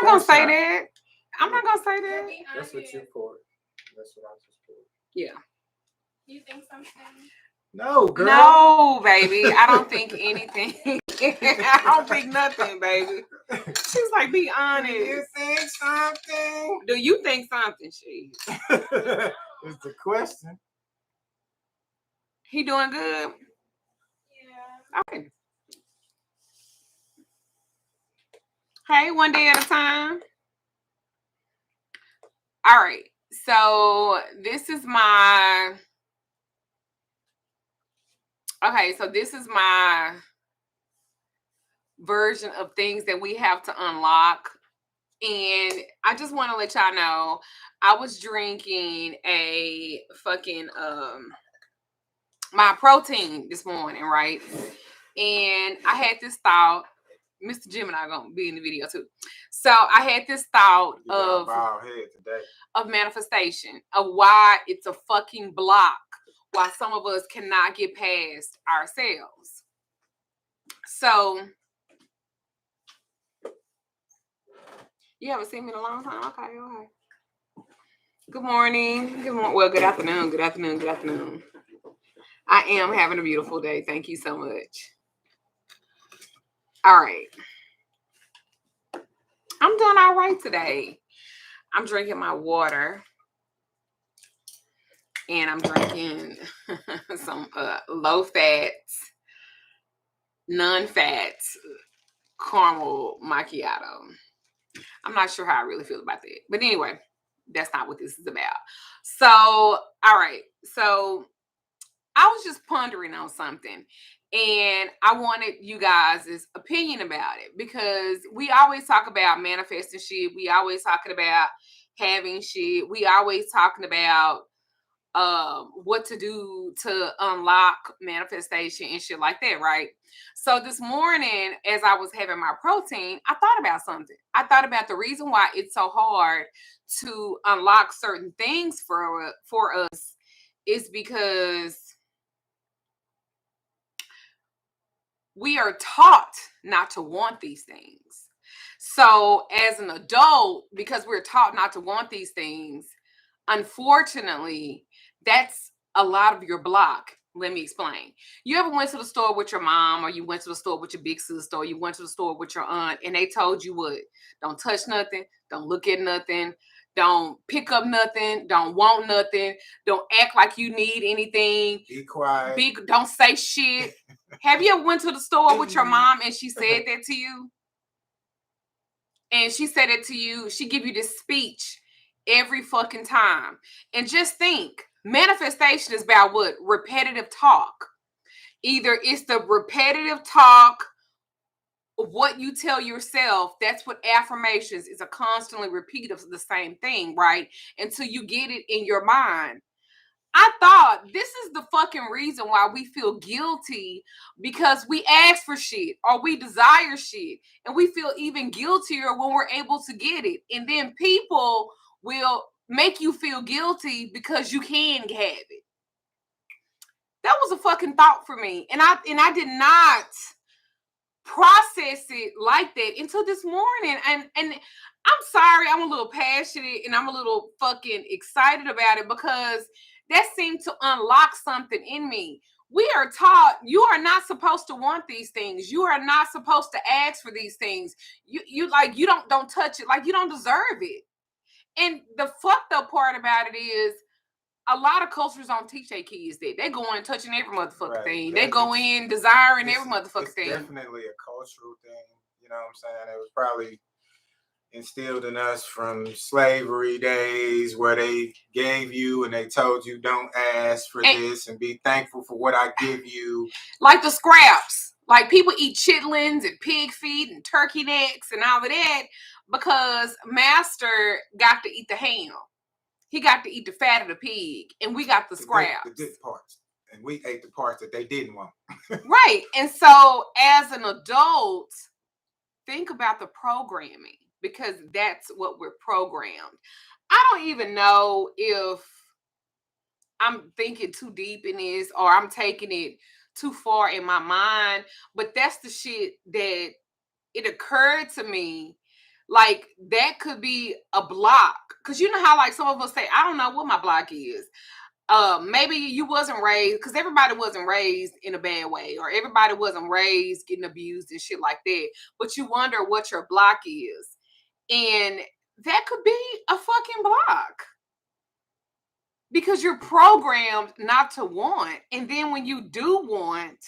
not gonna say that. I'm not gonna say that. That's what you for. That's what I just for. Yeah. You think something? No, girl. No, baby. I don't think anything. I don't think nothing, baby. She's like, be honest. Do you think something? Do you think something, she? It's the question. He doing good? Yeah. Okay. Hey, one day at a time. All right. So this is my version of things that we have to unlock. And I just want to let y'all know, I was drinking a fucking my protein this morning, right? And I had this thought. Mr. Jim and I are gonna be in the video too. So I had this thought of manifestation, of why it's a fucking block, why some of us cannot get past ourselves. So you haven't seen me in a long time? Okay. Good morning. Well, good afternoon. I am having a beautiful day. Thank you so much. All right. I'm doing all right today. I'm drinking my water. And I'm drinking some low-fat, non-fat caramel macchiato. I'm not sure how I really feel about that. But anyway, that's not what this is about. So, all right. So, I was just pondering on something. And I wanted you guys' opinion about it. Because we always talk about manifesting shit. We always talking about having shit. We always talking about what to do to unlock manifestation and shit like that, right? So this morning, as I was having my protein, I thought about something. I thought about the reason why it's so hard to unlock certain things for us is because we are taught not to want these things. So as an adult, because we're taught not to want these things, unfortunately, that's a lot of your block. Let me explain. You ever went to the store with your mom, or you went to the store with your big sister, or you went to the store with your aunt, and they told you what? Don't touch nothing. Don't look at nothing. Don't pick up nothing. Don't want nothing. Don't act like you need anything. Be quiet. Don't say shit. Have you ever went to the store with your mom and she said that to you? And she said it to you. She give you this speech every fucking time. And just think, manifestation is about what? Repetitive talk. Either it's the repetitive talk of what you tell yourself. That's what affirmations is, a constantly repeat of the same thing, right? Until you get it in your mind. I thought this is the fucking reason why we feel guilty, because we ask for shit or we desire shit and we feel even guiltier when we're able to get it. And then people will make you feel guilty because you can have it. That was a fucking thought for me. And I did not process it like that until this morning. And I'm sorry, I'm a little passionate and I'm a little fucking excited about it, because that seemed to unlock something in me. We are taught you are not supposed to want these things. You are not supposed to ask for these things. You don't touch it, like you don't deserve it. And the fucked up part about it is a lot of cultures don't teach their kids that. They go in touching every motherfucking thing. They go in desiring every motherfucking thing. It's definitely a cultural thing. You know what I'm saying? It was probably instilled in us from slavery days, where they gave you and they told you don't ask for this and be thankful for what I give you. Like the scraps. Like people eat chitlins and pig feet and turkey necks and all of that because master got to eat the ham. He got to eat the fat of the pig, and we got the scraps. The good parts. And we ate the parts that they didn't want. Right. And so as an adult, think about the programming, because that's what we're programmed. I don't even know if I'm thinking too deep in this or I'm taking it too far in my mind, but that's the shit that it occurred to me Like, that could be a block. Because you know how, like, some of us say, I don't know what my block is. Maybe you wasn't raised, because everybody wasn't raised in a bad way, or everybody wasn't raised getting abused and shit like that. But you wonder what your block is. And that could be a fucking block. Because you're programmed not to want. And then when you do want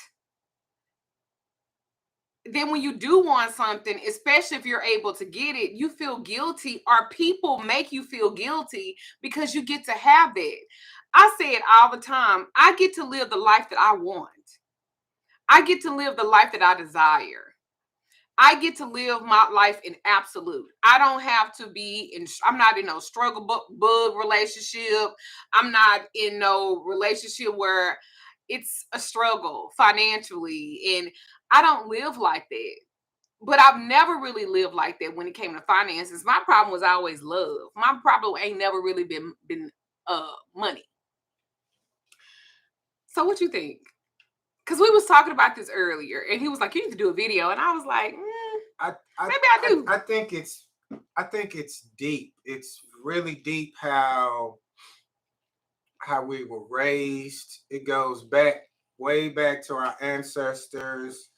something, especially if you're able to get it, you feel guilty, or people make you feel guilty because you get to have that. I say it all the time. I get to live the life that I want. I get to live the life that I desire. I get to live my life in absolute. I don't have to be in, I'm not in no struggle bug relationship. I'm not in no relationship where it's a struggle financially. And I don't live like that. But I've never really lived like that when it came to finances. My problem was always love. My problem ain't never really been money. So what you think? Because we was talking about this earlier, and he was like, "You need to do a video," and I was like, maybe I do. I think it's deep. It's really deep how we were raised. It goes back way back to our ancestors,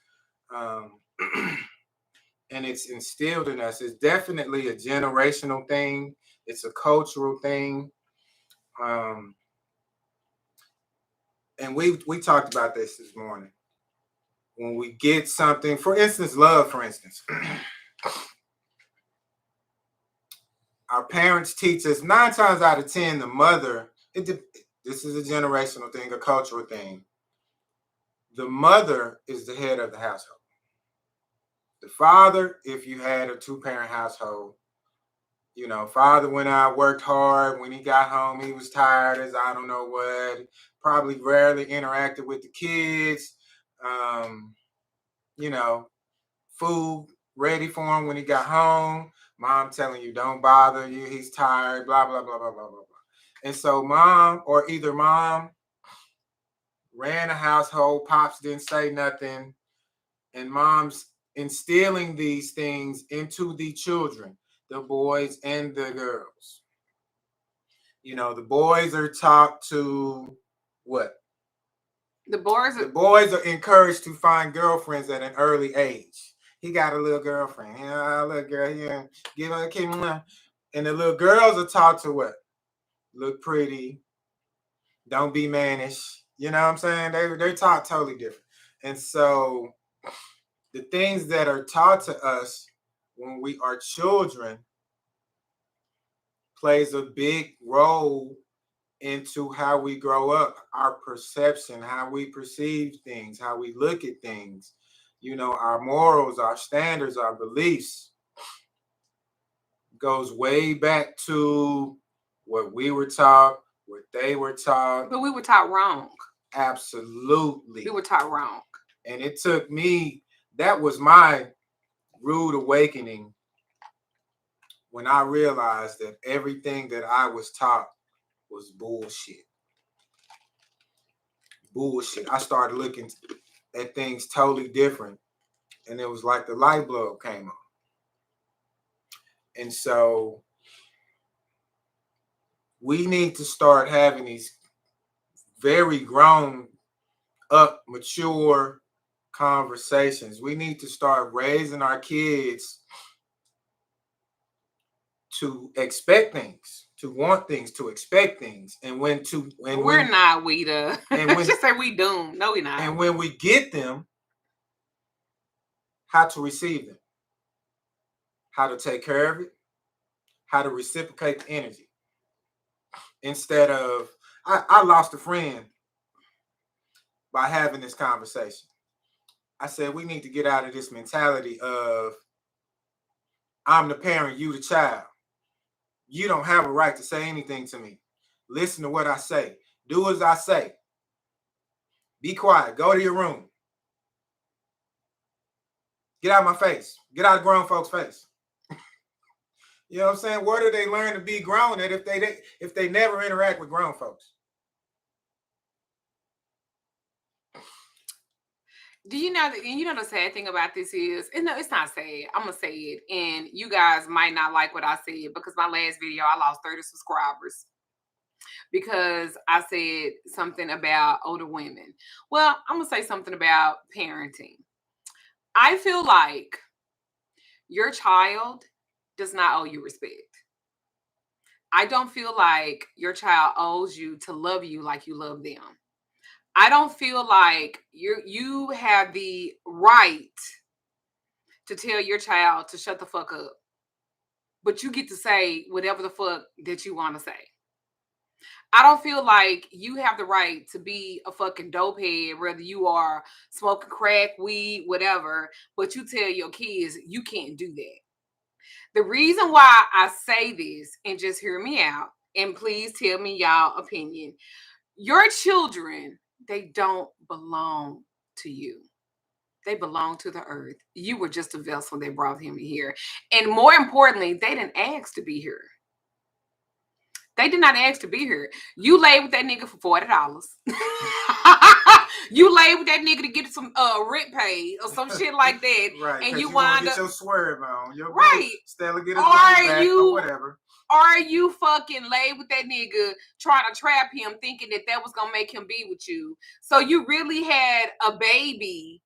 and it's instilled in us. It's definitely a generational thing. It's a cultural thing. And we talked about this morning. When we get something, for instance, love, for instance, our parents teach us 9 times out of 10, the mother, this is a generational thing, a cultural thing. The mother is the head of the household. The father, if you had a 2-parent household, you know, father went out, worked hard. When he got home, he was tired as I don't know what. Probably rarely interacted with the kids. You know, food ready for him when he got home. Mom telling you, don't bother you. He's tired, blah, blah, blah, blah, blah, blah, blah. And so mom, or either mom, ran a household, pops didn't say nothing, and mom's instilling these things into the children, the boys and the girls. You know, the boys are taught to what? The boys are encouraged to find girlfriends at an early age. He got a little girlfriend. Yeah, little girl, yeah. Give her a kiss. And the little girls are taught to what? Look pretty. Don't be mannish. You know what I'm saying? They're taught totally different. And so the things that are taught to us when we are children plays a big role into how we grow up, our perception, how we perceive things, how we look at things, you know, our morals, our standards, our beliefs. Goes way back to what we were taught, what they were taught. But we were taught wrong. Absolutely. We were taught wrong. And it took me, that was my rude awakening when I realized that everything that I was taught was bullshit. Bullshit. I started looking at things totally different. And it was like the light bulb came on. And so we need to start having these very grown up, mature conversations. We need to start raising our kids to expect things, to want things, to expect things. And when we're not, we the just say we doomed. No, we're not. And when we get them, how to receive them, how to take care of it, how to reciprocate the energy. Instead of, I lost a friend by having this conversation. I said, we need to get out of this mentality of, I'm the parent, you the child. You don't have a right to say anything to me. Listen to what I say. Do as I say. Be quiet. Go to your room. Get out of my face. Get out of grown folks' face. You know what I'm saying? Where do they learn to be grown at if they never interact with grown folks? Do you know that? And you know the sad thing about this is, and no, it's not sad. I'm gonna say it, and you guys might not like what I said because my last video I lost 30 subscribers because I said something about older women. Well, I'm gonna say something about parenting. I feel like your child does not owe you respect. I don't feel like your child owes you to love you like you love them. I don't feel like you have the right to tell your child to shut the fuck up. But you get to say whatever the fuck that you want to say. I don't feel like you have the right to be a fucking dope head, whether you are smoking crack, weed, whatever, but you tell your kids you can't do that. The reason why I say this, and just hear me out, and please tell me y'all opinion. Your children, they don't belong to you. They belong to the earth. You were just a vessel that brought him here. And more importantly, they didn't ask to be here. They did not ask to be here. You laid with that nigga for $40. You laid with that nigga to get some rent paid or some shit like that. Right. And you want to wind get up your swerve on. Your right. Stella get a back or whatever. Or you fucking laid with that nigga trying to trap him thinking that was going to make him be with you. So you really had a baby,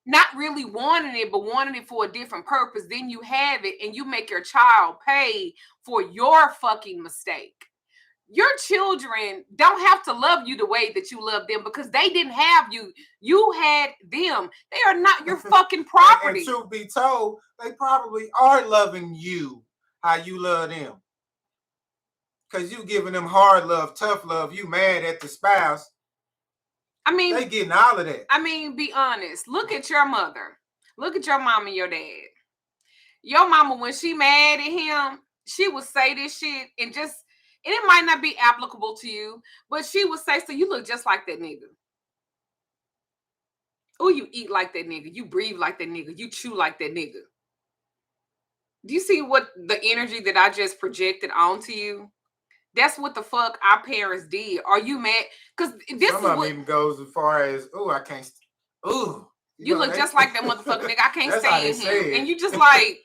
not really wanting it, but wanting it for a different purpose. Then you have it and you make your child pay for your fucking mistake. Your children don't have to love you the way that you love them because they didn't have you. You had them. They are not your fucking property. And truth be told, they probably are loving you how you love them. Because you giving them hard love, tough love. You mad at the spouse. I mean, they getting all of that. I mean, be honest. Look at your mother. Look at your mom and your dad. Your mama, when she mad at him, she would say this shit and it might not be applicable to you, but she would say, so you look just like that nigga. Oh, you eat like that nigga. You breathe like that nigga. You chew like that nigga. Do you see what the energy that I just projected onto you? That's what the fuck our parents did. Are you mad? Because this Some of them even goes as far as, oh, I can't. Oh, you look just like that motherfucker nigga. I can't stand him. And you just like,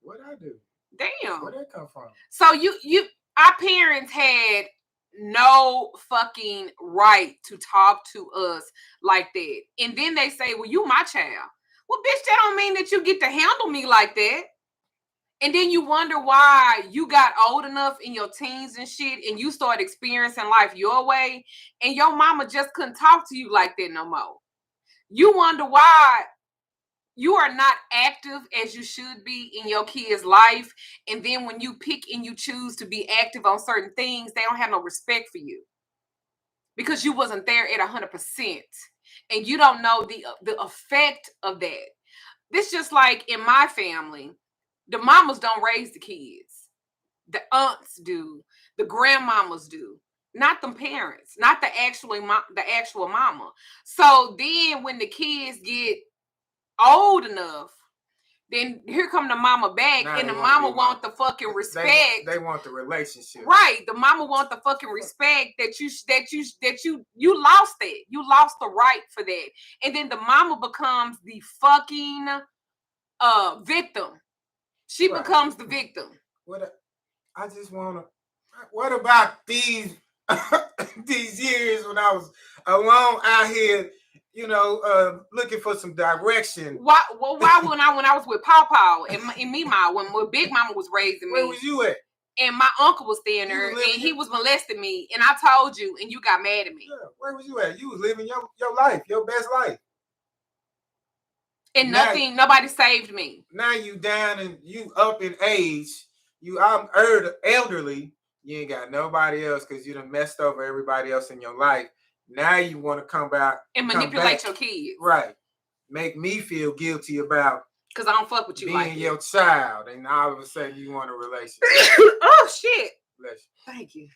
what I do? Damn. Where that come from? So our parents had no fucking right to talk to us like that. And then they say, well, you my child. Well, bitch, that don't mean that you get to handle me like that. And then you wonder why you got old enough in your teens and shit and you start experiencing life your way and your mama just couldn't talk to you like that no more. You wonder why you are not active as you should be in your kid's life. And then when you pick and you choose to be active on certain things, they don't have no respect for you because you wasn't there at 100%. And you don't know the effect of that. This just like in my family. The mamas don't raise the kids. The aunts do. The grandmamas do. Not them parents. Not the actual mama. So then when the kids get old enough, then here come the mama back now and the mama want the fucking respect. They want the relationship. Right. The mama want the fucking respect that you lost it. You lost the right for that. And then the mama becomes the fucking victim. She becomes the victim. I just want to. What about these these years when I was alone out here, looking for some direction? Why when I was with Paw and Mima when Big Mama was raising me? Where was you at? And my uncle was standing there, and he was molesting me, and I told you, and you got mad at me. Yeah, where was you at? You was living your life, your best life. And nobody saved me. Now you down and you up in age. I'm elderly. You ain't got nobody else because you done messed over everybody else in your life. Now you want to come back and manipulate your kids. Right. Make me feel guilty about because I don't fuck with you being like your child. And all of a sudden you want a relationship. Oh shit. Bless you. Thank you.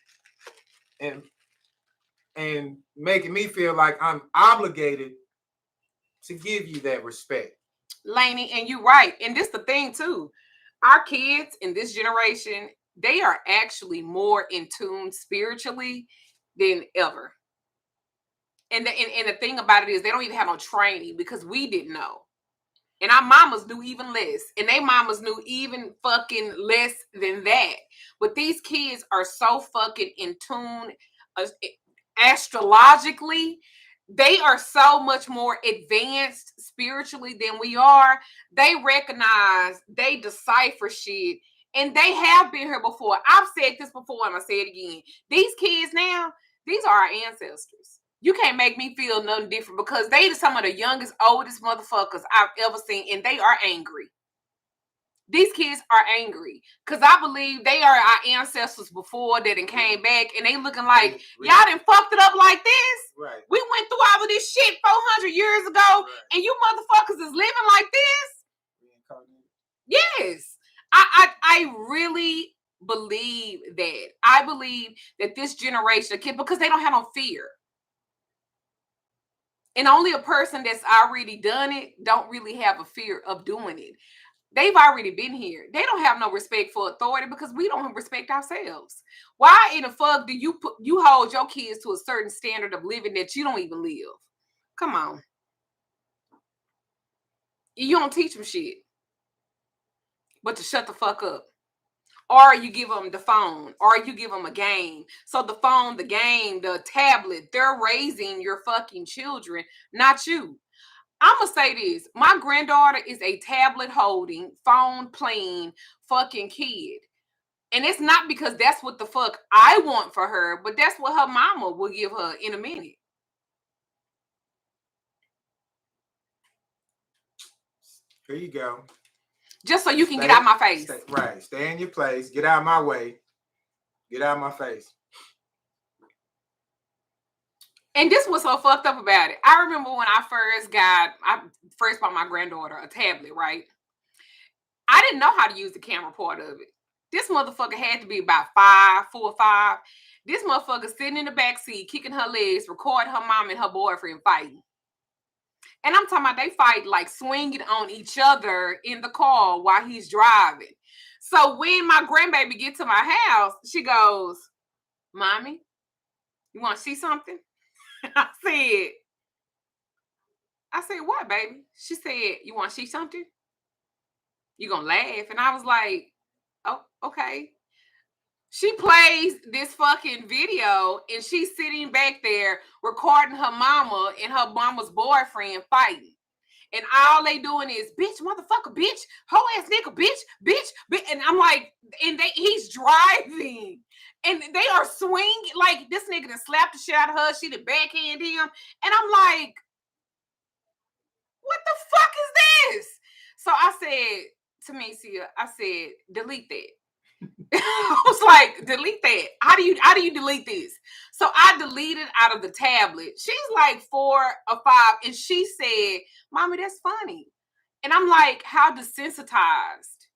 And making me feel like I'm obligated to give you that respect. Lainey, and you're right. And this the thing too. Our kids in this generation, they are actually more in tune spiritually than ever. And the thing about it is they don't even have no training because we didn't know. And our mamas knew even less. And they mamas knew even fucking less than that. But these kids are so fucking in tune astrologically. They are so much more advanced spiritually than we are. They recognize, they decipher shit. And they have been here before. I've said this before and I say it again. These kids now, these are our ancestors. You can't make me feel nothing different because they are some of the youngest, oldest motherfuckers I've ever seen, and they are angry. These kids are angry because I believe they are our ancestors before that and came back, and they looking like, y'all done fucked it up like this. Right. We went through all of this shit 400 years ago, right, and you motherfuckers is living like this? Yes. I really believe that. I believe that this generation of kids, because they don't have no fear. And only a person that's already done it don't really have a fear of doing it. They've already been here. They don't have no respect for authority because we don't respect ourselves. Why in the fuck do you hold your kids to a certain standard of living that you don't even live? Come on. You don't teach them shit. But to shut the fuck up. Or you give them the phone, or you give them a game. So the phone, the game, the tablet, they're raising your fucking children, not you. I'm going to say this. My granddaughter is a tablet holding, phone playing fucking kid. And it's not because that's what the fuck I want for her, but that's what her mama will give her in a minute. Here you go. Just so you can get out of my face. Right. Stay in your place. Get out of my way. Get out of my face. And this was so fucked up about it. I remember when I first bought my granddaughter a tablet, right? I didn't know how to use the camera part of it. This motherfucker had to be about 4 or 5. This motherfucker sitting in the back seat, kicking her legs, recording her mom and her boyfriend fighting. And I'm talking about they fight like swinging on each other in the car while he's driving. So when my grandbaby gets to my house, she goes, "Mommy, you want to see something?" I said, "What, baby?" She said, "You want to see something? You gonna laugh?" And I was like, "Oh, okay." She plays this fucking video and she's sitting back there recording her mama and her mama's boyfriend fighting. And all they doing is, "Bitch, motherfucker, bitch, hoe ass nigga, bitch." And I'm like, and he's driving. And they are swinging. Like, this nigga done slapped the shit out of her. She done backhand him. And I'm like, what the fuck is this? So I said to Mesia, I said, delete that. I was like, delete that. How do you delete this? So I deleted out of the tablet. She's like 4 or 5, and she said, "Mommy, that's funny." And I'm like, how desensitized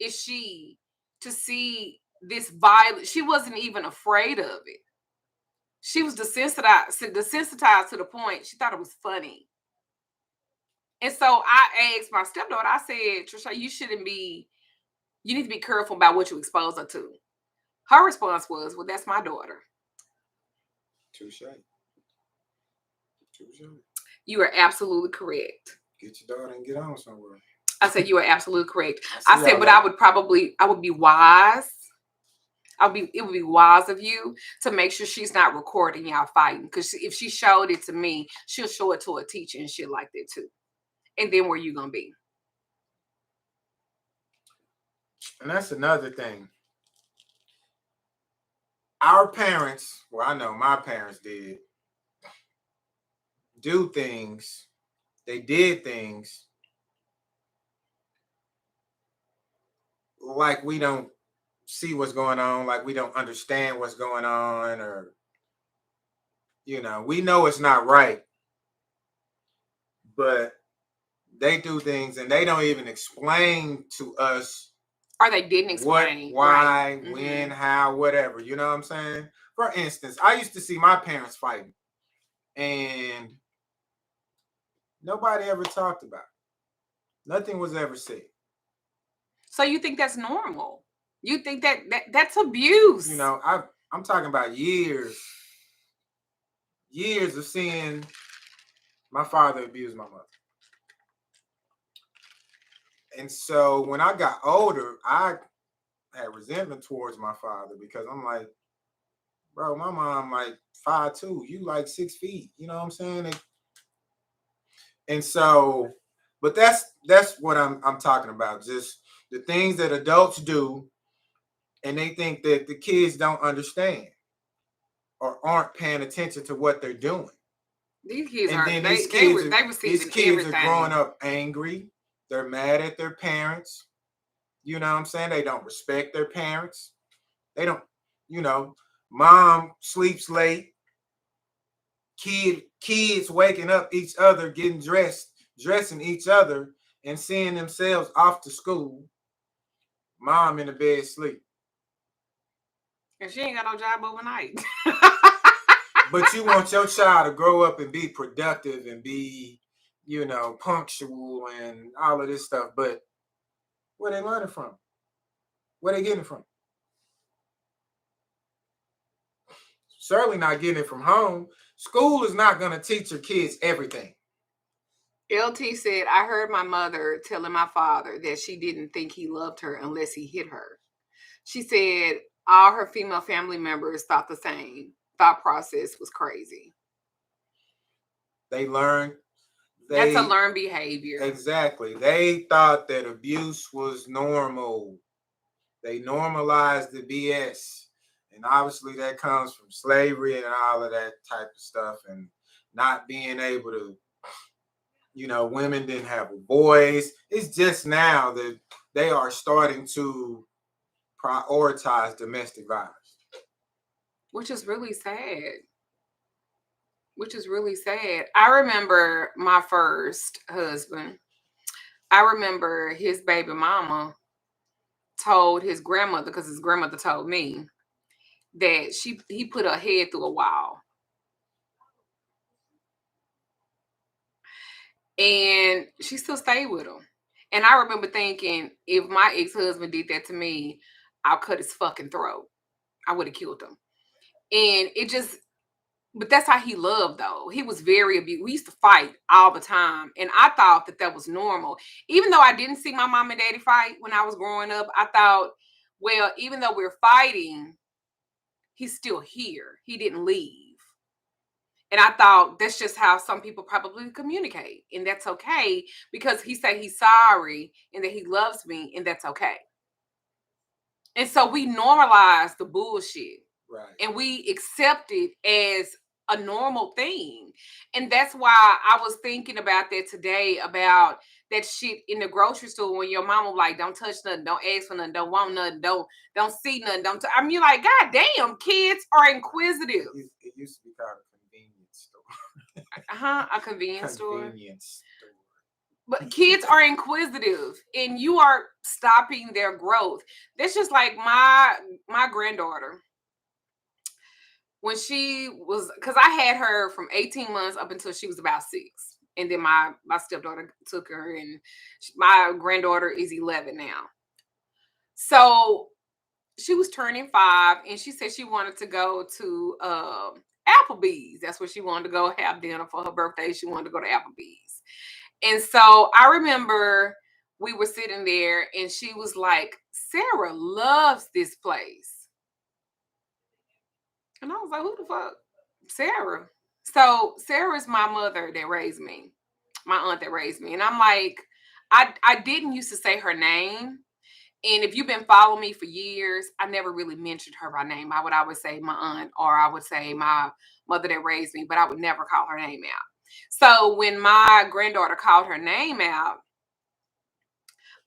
is she to see this violence? She wasn't even afraid of it. She was desensitized to the point she thought it was funny. And so I asked my stepdaughter, I said, "Trisha, you need to be careful about what you expose her to." Her response was, "Well, that's my daughter." Touche. You are absolutely correct. Get your daughter and get on somewhere. I said, you are absolutely correct. I said, but I would be wise. It would be wise of you to make sure she's not recording y'all fighting. Because if she showed it to me, she'll show it to a teacher and shit like that too. And then where you gonna be? And that's another thing. Our parents, well, I know my parents did things. They did things like we don't see what's going on, like we don't understand what's going on, or, we know it's not right, but they do things and they don't even explain to us. Or they didn't explain. What, why, right. When, how, whatever. You know what I'm saying? For instance, I used to see my parents fighting and nobody ever talked about it. Nothing was ever said. So you think that's normal? You think that's abuse? I'm talking about years years of seeing my father abuse my mother. And so when I got older, I had resentment towards my father because I'm like, bro, my mom like 5'2", you like 6 feet. You know what I'm saying? And so, but that's what I'm talking about. Just the things that adults do, and they think that the kids don't understand or aren't paying attention to what they're doing. These kids And are then they receiving everything. Are growing up angry. They're mad at their parents. You know what I'm saying? They don't respect their parents. They don't, mom sleeps late. Kids waking up each other, getting dressing each other, and seeing themselves off to school. Mom in the bed sleep. And she ain't got no job overnight. But you want your child to grow up and be productive and be, punctual and all of this stuff. But where they learning from? Where they getting it from? Certainly not getting it from home. School is not going to teach your kids everything. LT said, I heard my mother telling my father that she didn't think he loved her unless he hit her. She said all her female family members thought the same. Thought process was crazy. They learned. That's a learned behavior. Exactly. They thought that abuse was normal. They normalized the BS. And obviously that comes from slavery and all of that type of stuff, and not being able to, women didn't have a voice. It's just now that they are starting to prioritize domestic violence. Which is really sad. I remember my first husband. I remember his baby mama told his grandmother, because his grandmother told me, that he put her head through a wall. And she still stayed with him. And I remember thinking, if my ex-husband did that to me, I'll cut his fucking throat. I would have killed him. And but that's how he loved, though. He was very abusive. We used to fight all the time. And I thought that was normal. Even though I didn't see my mom and daddy fight when I was growing up, I thought, well, even though we're fighting, he's still here. He didn't leave. And I thought that's just how some people probably communicate. And that's okay, because he said he's sorry and that he loves me, and that's okay. And so we normalize the bullshit. Right. And we accept it as a normal thing. And that's why I was thinking about that today, about that shit in the grocery store when your mama like, don't touch nothing, don't ask for nothing, don't want nothing, don't see nothing, I mean, like, God damn, kids are inquisitive. It used to be called a convenience store. A convenience store. But kids are inquisitive, and you are stopping their growth. That's just like my granddaughter. When she was, because I had her from 18 months up until she was about 6. And then my stepdaughter took her, and my granddaughter is 11 now. So she was turning 5, and she said she wanted to go to Applebee's. That's where she wanted to go have dinner for her birthday. She wanted to go to Applebee's. And so I remember we were sitting there, and she was like, Sarah loves this place. And I was like, who the fuck? Sarah. So Sarah's my mother that raised me, my aunt that raised me. And I'm like, I didn't used to say her name. And if you've been following me for years, I never really mentioned her by name. I would always say my aunt, or I would say my mother that raised me, but I would never call her name out. So when my granddaughter called her name out,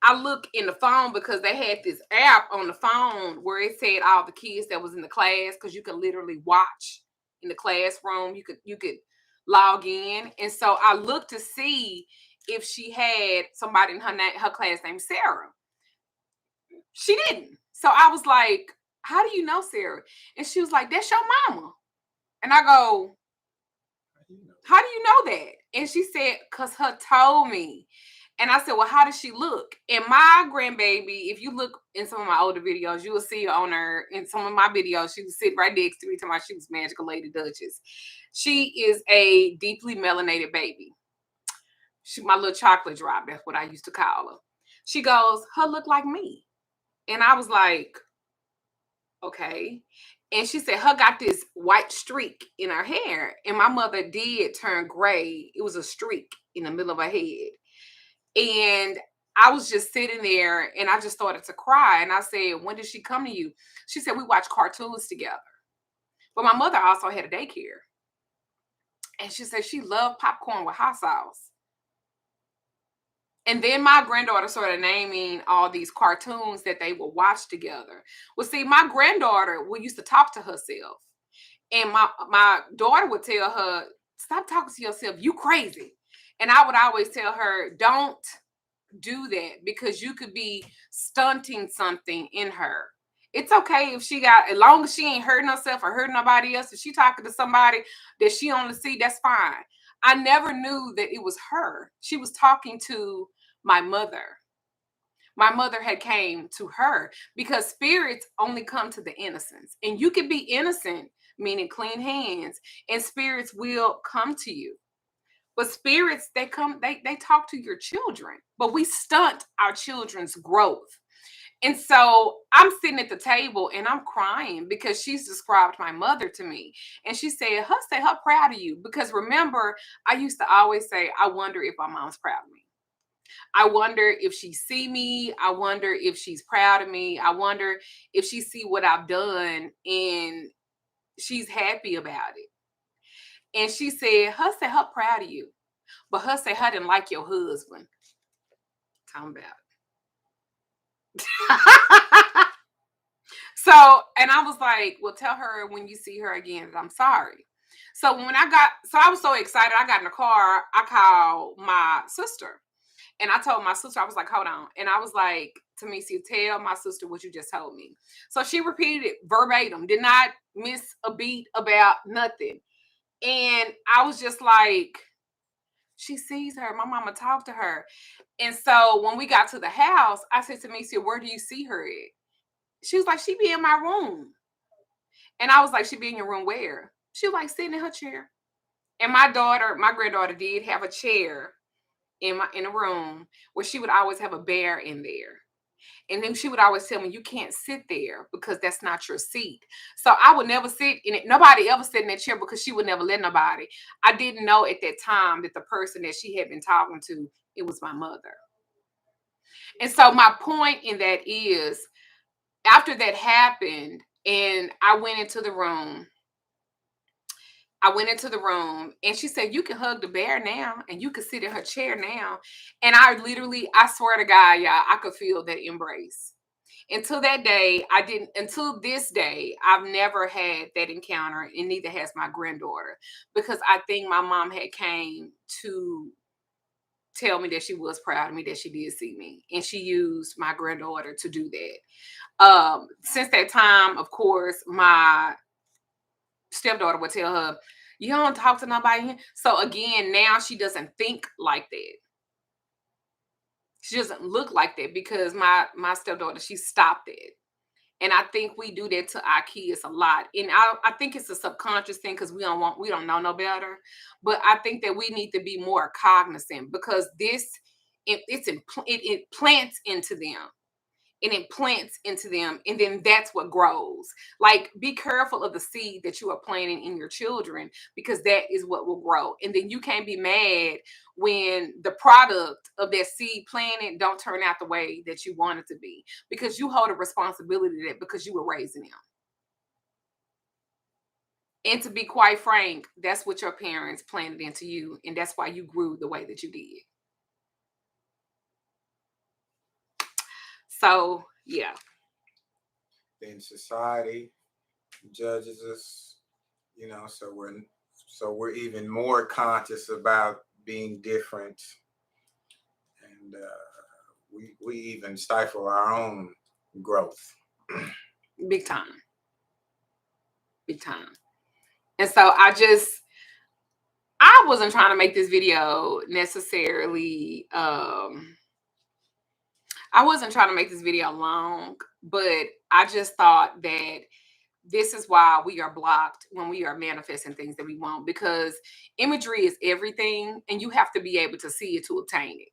I look in the phone, because they had this app on the phone where it said all the kids that was in the class, because you could literally watch in the classroom. You could log in. And so I looked to see if she had somebody in her class named Sarah. She didn't. So I was like, how do you know Sarah? And she was like, that's your mama. And I go, how do you know that? And she said, because her told me. And I said, well, how does she look? And my grandbaby, if you look in some of my older videos, you will see her on her, in some of my videos, she was sitting right next to me talking about she was Magickal Lady Duchess. She is a deeply melanated baby. She, my little chocolate drop, that's what I used to call her. She goes, her look like me. And I was like, okay. And she said, her got this white streak in her hair. And my mother did turn gray. It was a streak in the middle of her head. And I was just sitting there and I just started to cry. And I said, when did she come to you? She said, we watch cartoons together. But my mother also had a daycare. And she said she loved popcorn with hot sauce. And then my granddaughter started naming all these cartoons that they would watch together. Well, see, my granddaughter used to talk to herself. And my daughter would tell her, stop talking to yourself. You crazy. And I would always tell her, don't do that, because you could be stunting something in her. It's okay if she got, as long as she ain't hurting herself or hurting nobody else, if she talking to somebody that she only see, that's fine. I never knew that it was her. She was talking to my mother. My mother had came to her, because spirits only come to the innocents. And you can be innocent, meaning clean hands, and spirits will come to you. But spirits, they talk to your children, but we stunt our children's growth. And so I'm sitting at the table and I'm crying because she's described my mother to me. And she said, her proud of you. Because remember, I used to always say, I wonder if my mom's proud of me. I wonder if she see me. I wonder if she's proud of me. I wonder if she see what I've done and she's happy about it. And she said, her proud of you. But her say her didn't like your husband. Talking about it. So, and I was like, well, tell her when you see her again that I'm sorry. So I was so excited. I got in the car. I called my sister. And I told my sister, I was like, hold on. And I was like, Tamisia, tell my sister what you just told me. So she repeated it verbatim, did not miss a beat about nothing. And I was just like, she sees her. My mama talked to her. And so when we got to the house, I said to Tamisia, where do you see her at? She was like, she be in my room. And I was like, she be in your room where? She was like, sitting in her chair. And my granddaughter did have a chair in a room where she would always have a bear in there. And then she would always tell me, you can't sit there because that's not your seat. So I would never sit in it. Nobody ever sat in that chair because she would never let nobody. I didn't know at that time that the person that she had been talking to, it was my mother. And so my point in that is, after that happened and I went into the room, and she said, you can hug the bear now and you can sit in her chair now. And I swear to God, y'all, I could feel that embrace. Until this day, I've never had that encounter, and neither has my granddaughter, because I think my mom had came to tell me that she was proud of me, that she did see me. And she used my granddaughter to do that. Since that time, of course, my stepdaughter would tell her, you don't talk to nobody. So again, now she doesn't think like that. She doesn't look like that because my stepdaughter, she stopped it. And I think we do that to our kids a lot. And I think it's a subconscious thing because we don't know no better. But I think that we need to be more cognizant, because it plants into them. And it plants into them, and then that's what grows. Like, be careful of the seed that you are planting in your children, because that is what will grow. And then you can't be mad when the product of that seed planted don't turn out the way that you want it to be, because you hold a responsibility to that, because you were raising them. And to be quite frank, that's what your parents planted into you, and that's why you grew the way that you did. So, yeah. Then society judges us, so we're even more conscious about being different, and we even stifle our own growth. Big time. And so I I wasn't trying to make this video necessarily. I wasn't trying to make this video long, but I just thought that this is why we are blocked when we are manifesting things that we want, because imagery is everything, and you have to be able to see it to obtain it.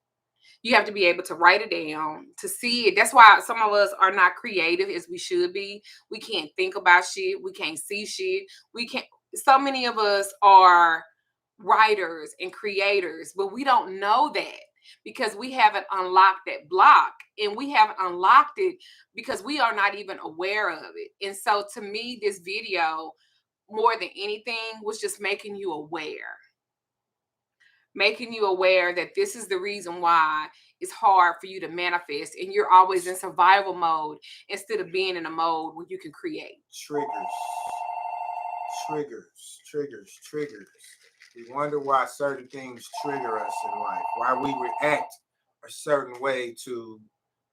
You have to be able to write it down to see it. That's why some of us are not creative as we should be. We can't think about shit. We can't see shit. We can't. So many of us are writers and creators, but we don't know that because we haven't unlocked that block, and we haven't unlocked it because we are not even aware of it. And so to me, this video, more than anything, was just making you aware that this is the reason why it's hard for you to manifest, and you're always in survival mode instead of being in a mode where you can create. Triggers. We wonder why certain things trigger us in life, why we react a certain way to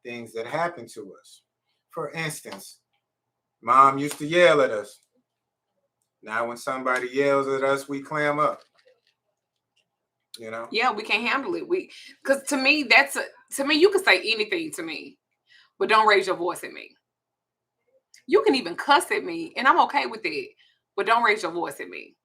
things that happen to us. For instance, mom used to yell at us. Now when somebody yells at us, we clam up. You know? Yeah, we can't handle it. Because to me, you can say anything to me, but don't raise your voice at me. You can even cuss at me, and I'm okay with it, but don't raise your voice at me.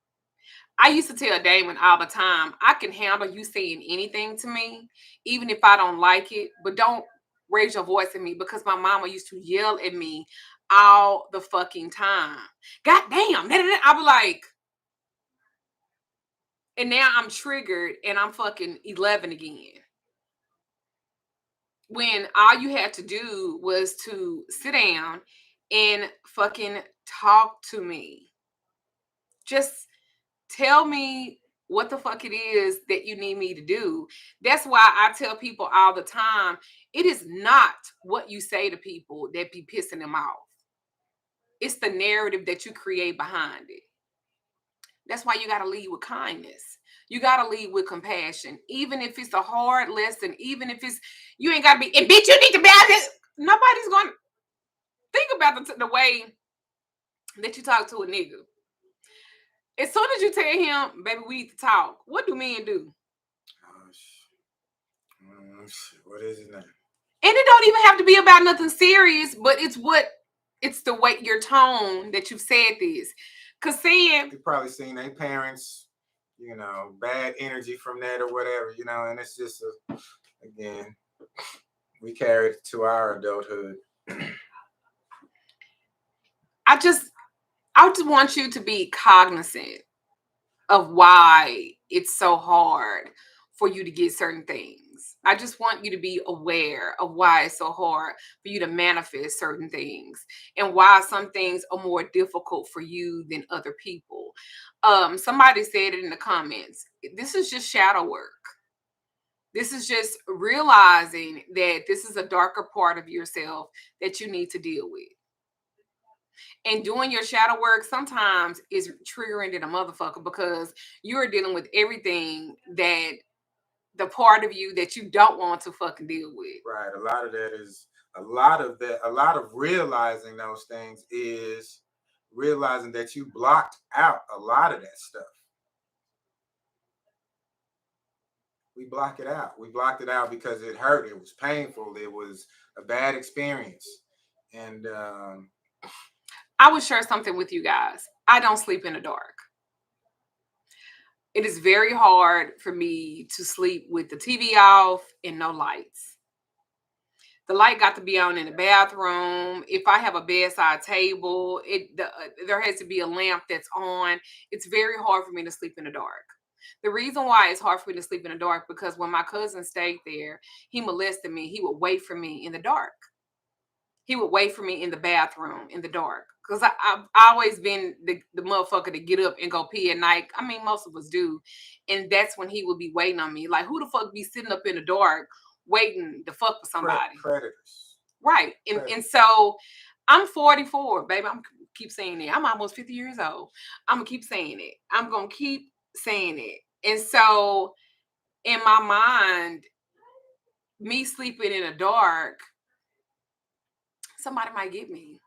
I used to tell Damon all the time, I can handle you saying anything to me, even if I don't like it, but don't raise your voice at me, because my mama used to yell at me all the fucking time. God damn. I'll be like, and now I'm triggered and I'm fucking 11 again. When all you had to do was to sit down and fucking talk to me. Just tell me what the fuck it is that you need me to do. That's why I tell people all the time, it is not what you say to people that be pissing them off. It's the narrative that you create behind it. That's why you got to lead with kindness. You got to lead with compassion. Even if it's a hard lesson, even if it's, you ain't got to be, and bitch, you need to be out this. Nobody's going to think about the way that you talk to a nigga. As soon as you tell him, baby, we need to talk, what do men do? What is it now? And it don't even have to be about nothing serious, but it's the way, your tone that you've said this. Because saying, you've probably seen their parents, bad energy from that or whatever, and it's just, again, we carried it to our adulthood. I just want you to be cognizant of why it's so hard for you to get certain things. I just want you to be aware of why it's so hard for you to manifest certain things, and why some things are more difficult for you than other people. Somebody said it in the comments. This is just shadow work. This is just realizing that this is a darker part of yourself that you need to deal with. And doing your shadow work sometimes is triggering to the motherfucker, because you're dealing with everything that the part of you that you don't want to fucking deal with. Right. A lot of realizing those things is realizing that you blocked out a lot of that stuff. We block it out. We blocked it out because it hurt. It was painful. It was a bad experience. And I would share something with you guys. I don't sleep in the dark. It is very hard for me to sleep with the TV off and no lights. The light got to be on in the bathroom. If I have a bedside table, there has to be a lamp that's on. It's very hard for me to sleep in the dark. The reason why it's hard for me to sleep in the dark, because when my cousin stayed there, he molested me. He would wait for me in the dark. He would wait for me in the bathroom in the dark. Because I've always been the motherfucker to get up and go pee at night. I mean, most of us do. And that's when he would be waiting on me. Like, who the fuck be sitting up in the dark waiting to fuck with somebody? Predators. Right. And so I'm 44, baby. I'm keep saying it. I'm almost 50 years old. I'm going to keep saying it. I'm going to keep saying it. And so in my mind, me sleeping in the dark, somebody might get me.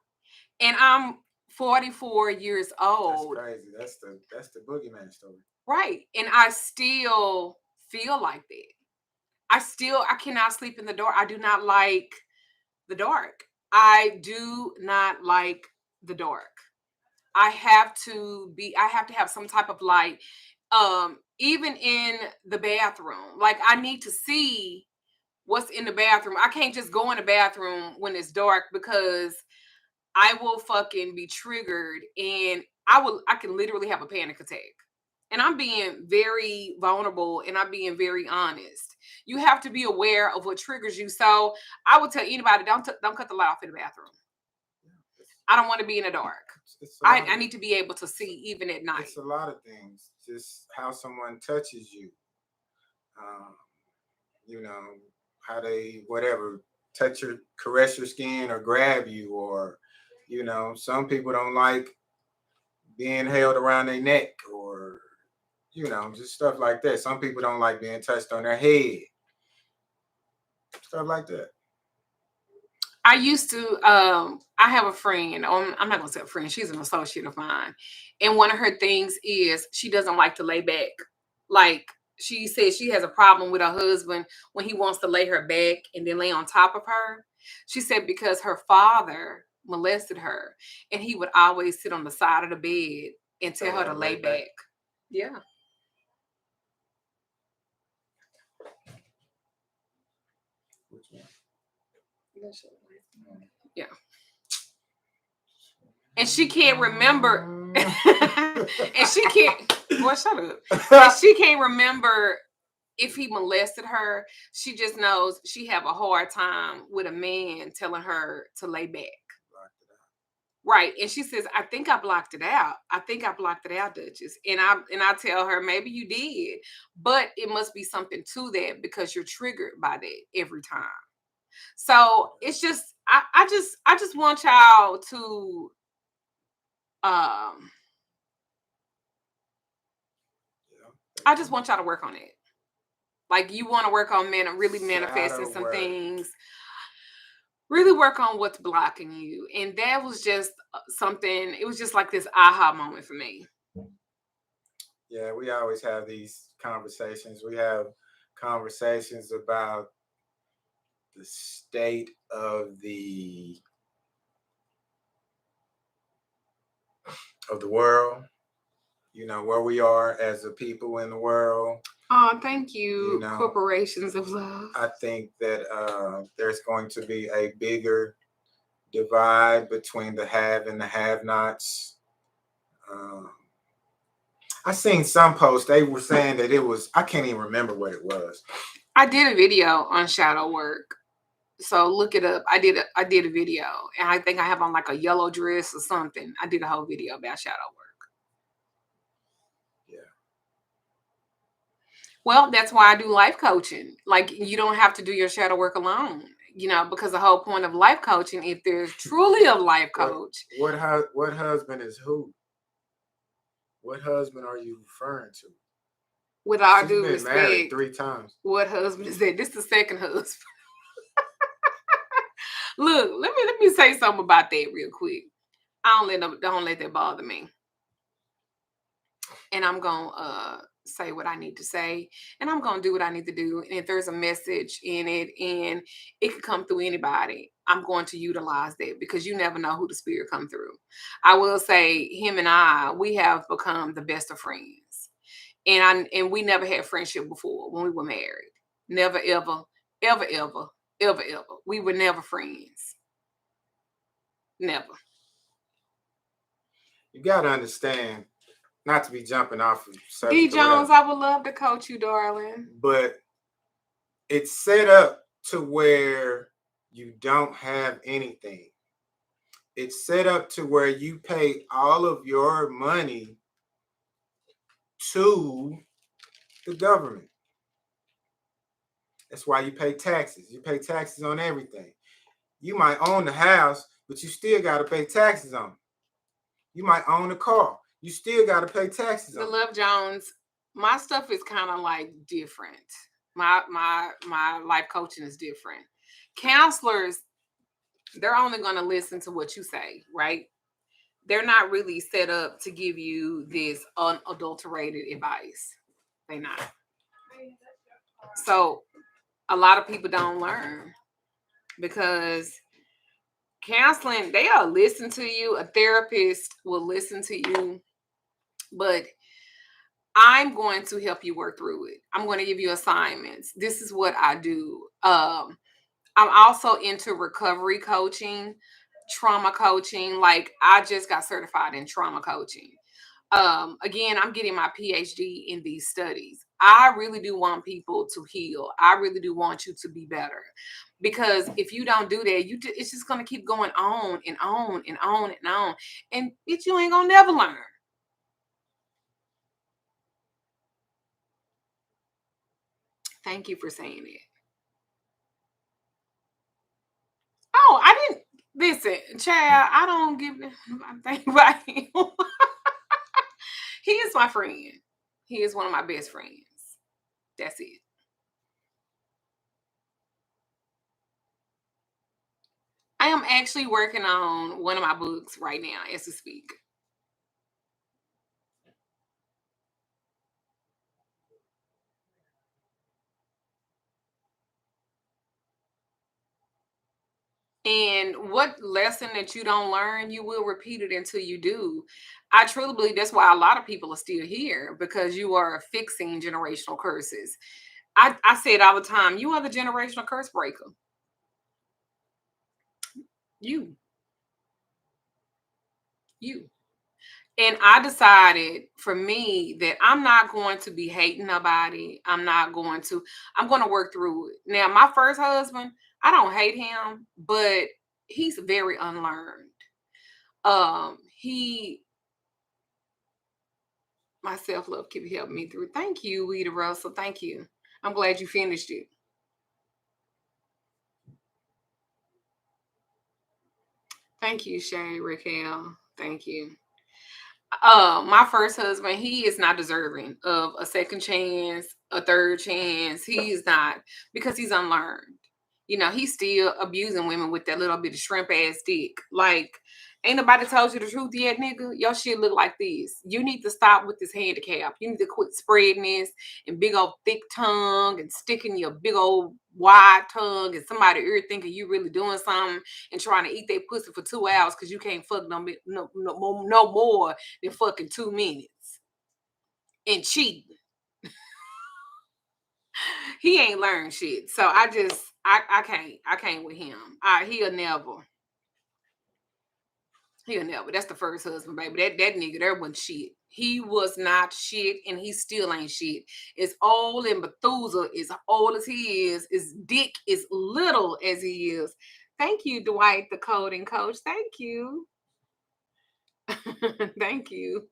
And I'm 44 years old. That's crazy. That's the boogeyman story. Right. And I still feel like that. I cannot sleep in the dark. I do not like the dark. I do not like the dark. I have to have some type of light. Even in the bathroom. Like I need to see what's in the bathroom. I can't just go in the bathroom when it's dark because I will fucking be triggered and I can literally have a panic attack. And I'm being very vulnerable and I'm being very honest. You have to be aware of what triggers you. So I would tell anybody don't cut the light off in the bathroom. I don't want to be in the dark. I need to be able to see even at night. It's a lot of things. Just how someone touches you. You know, how they caress your skin or grab you, or some people don't like being held around their neck, or just stuff like that. Some people don't like being touched on their head, stuff like that. I used to, I have a friend, I'm not going to say a friend, she's an associate of mine. And one of her things is she doesn't like to lay back. Like she says she has a problem with her husband when he wants to lay her back and then lay on top of her. She said because her father molested her and he would always sit on the side of the bed and tell her to lay back. Yeah. Yeah. And she can't remember. And she can't. Boy, shut up. And she can't remember if he molested her. She just knows she have a hard time with a man telling her to lay back. Right. And she says, I think I blocked it out. Duchess. And I tell her, maybe you did, but it must be something to that because you're triggered by that every time. So it's just I just want y'all to I just want y'all to work on it. Like you want to work on really manifesting some things. Really work on what's blocking you. And that was just something, it was just like this aha moment for me. Yeah, we always have these conversations. We have conversations about the state of the world, where we are as a people in the world. Oh, thank you, corporations of love. I think that there's going to be a bigger divide between the have and the have-nots. I seen some posts, they were saying that it was, I can't even remember what it was. I did a video on shadow work. So look it up. I did a video, and I think I have on like a yellow dress or something. I did a whole video about shadow work. Yeah. Well, that's why I do life coaching. Like you don't have to do your shadow work alone, because the whole point of life coaching, if there's truly a life coach. What husband is who? What husband are you referring to? With all She's due been respect, married 3 times. What husband is that? This is the second husband. Look, let me say something about that real quick. Don't let that bother me. And I'm gonna say what I need to say, and I'm gonna do what I need to do. And if there's a message in it, and it could come through anybody, I'm going to utilize that because you never know who the spirit come through. I will say, him and we have become the best of friends, and we never had friendship before when we were married. Never, ever, ever, ever, ever, ever. We were never friends. Never. You gotta understand, not to be jumping off of subject. D. Jones, I would love to coach you, darling. But it's set up to where you don't have anything. It's set up to where you pay all of your money to the government. That's why you pay taxes. You pay taxes on everything. You might own the house, but you still got to pay taxes on it. You might own a car. You still got to pay taxes on it. The Love Jones, my stuff is kind of like different. My life coaching is different. Counselors, they're only going to listen to what you say, right? they're not really set up to give you this unadulterated advice. They're not. So a lot of people don't learn because counseling, they'll listen to you. A therapist will listen to you, but I'm going to help you work through it. I'm going to give you assignments. This is what I do. I'm also into recovery coaching, trauma coaching. Like I just got certified in trauma coaching. Again, I'm getting my PhD in these studies. I really do want people to heal. I really do want you to be better. Because if you don't do that, it's just gonna keep going on and on and on and on. And bitch, you ain't gonna never learn. Thank you for saying it. Oh, I didn't listen, Chad. I don't give a thing about him. He is my friend. He is one of my best friends. That's it. I am actually working on one of my books right now as we speak. And what lesson that you don't learn, you will repeat it until you do. I truly believe that's why a lot of people are still here because you are fixing generational curses. I say it all the time. You are the generational curse breaker. You. You. And I decided for me that I'm not going to be hating nobody. I'm going to work through it. Now, my first husband, I don't hate him, but he's very unlearned. My self-love keep helping me through. Thank you, Weeda Russell. Thank you. I'm glad you finished it. Thank you, Shay Raquel. Thank you. My first husband, he is not deserving of a second chance, a third chance. He is not because he's unlearned. You know, he's still abusing women with that little bit of shrimp ass dick. Like, ain't nobody told you the truth yet, nigga. Your shit look like this. You need to stop with this handicap. You need to quit spreading this and big old thick tongue and sticking your big old wide tongue and somebody ear thinking you really doing something and trying to eat their pussy for 2 hours because you can't fuck no more than fucking 2 minutes and cheating. He ain't learned shit. So I can't with him. He'll never. That's the first husband, baby. That nigga there wasn't shit. He was not shit, and he still ain't shit. As old and Methuselah, as old as he is, as dick as little as he is. Thank you, Dwight, the coding coach. Thank you. Thank you.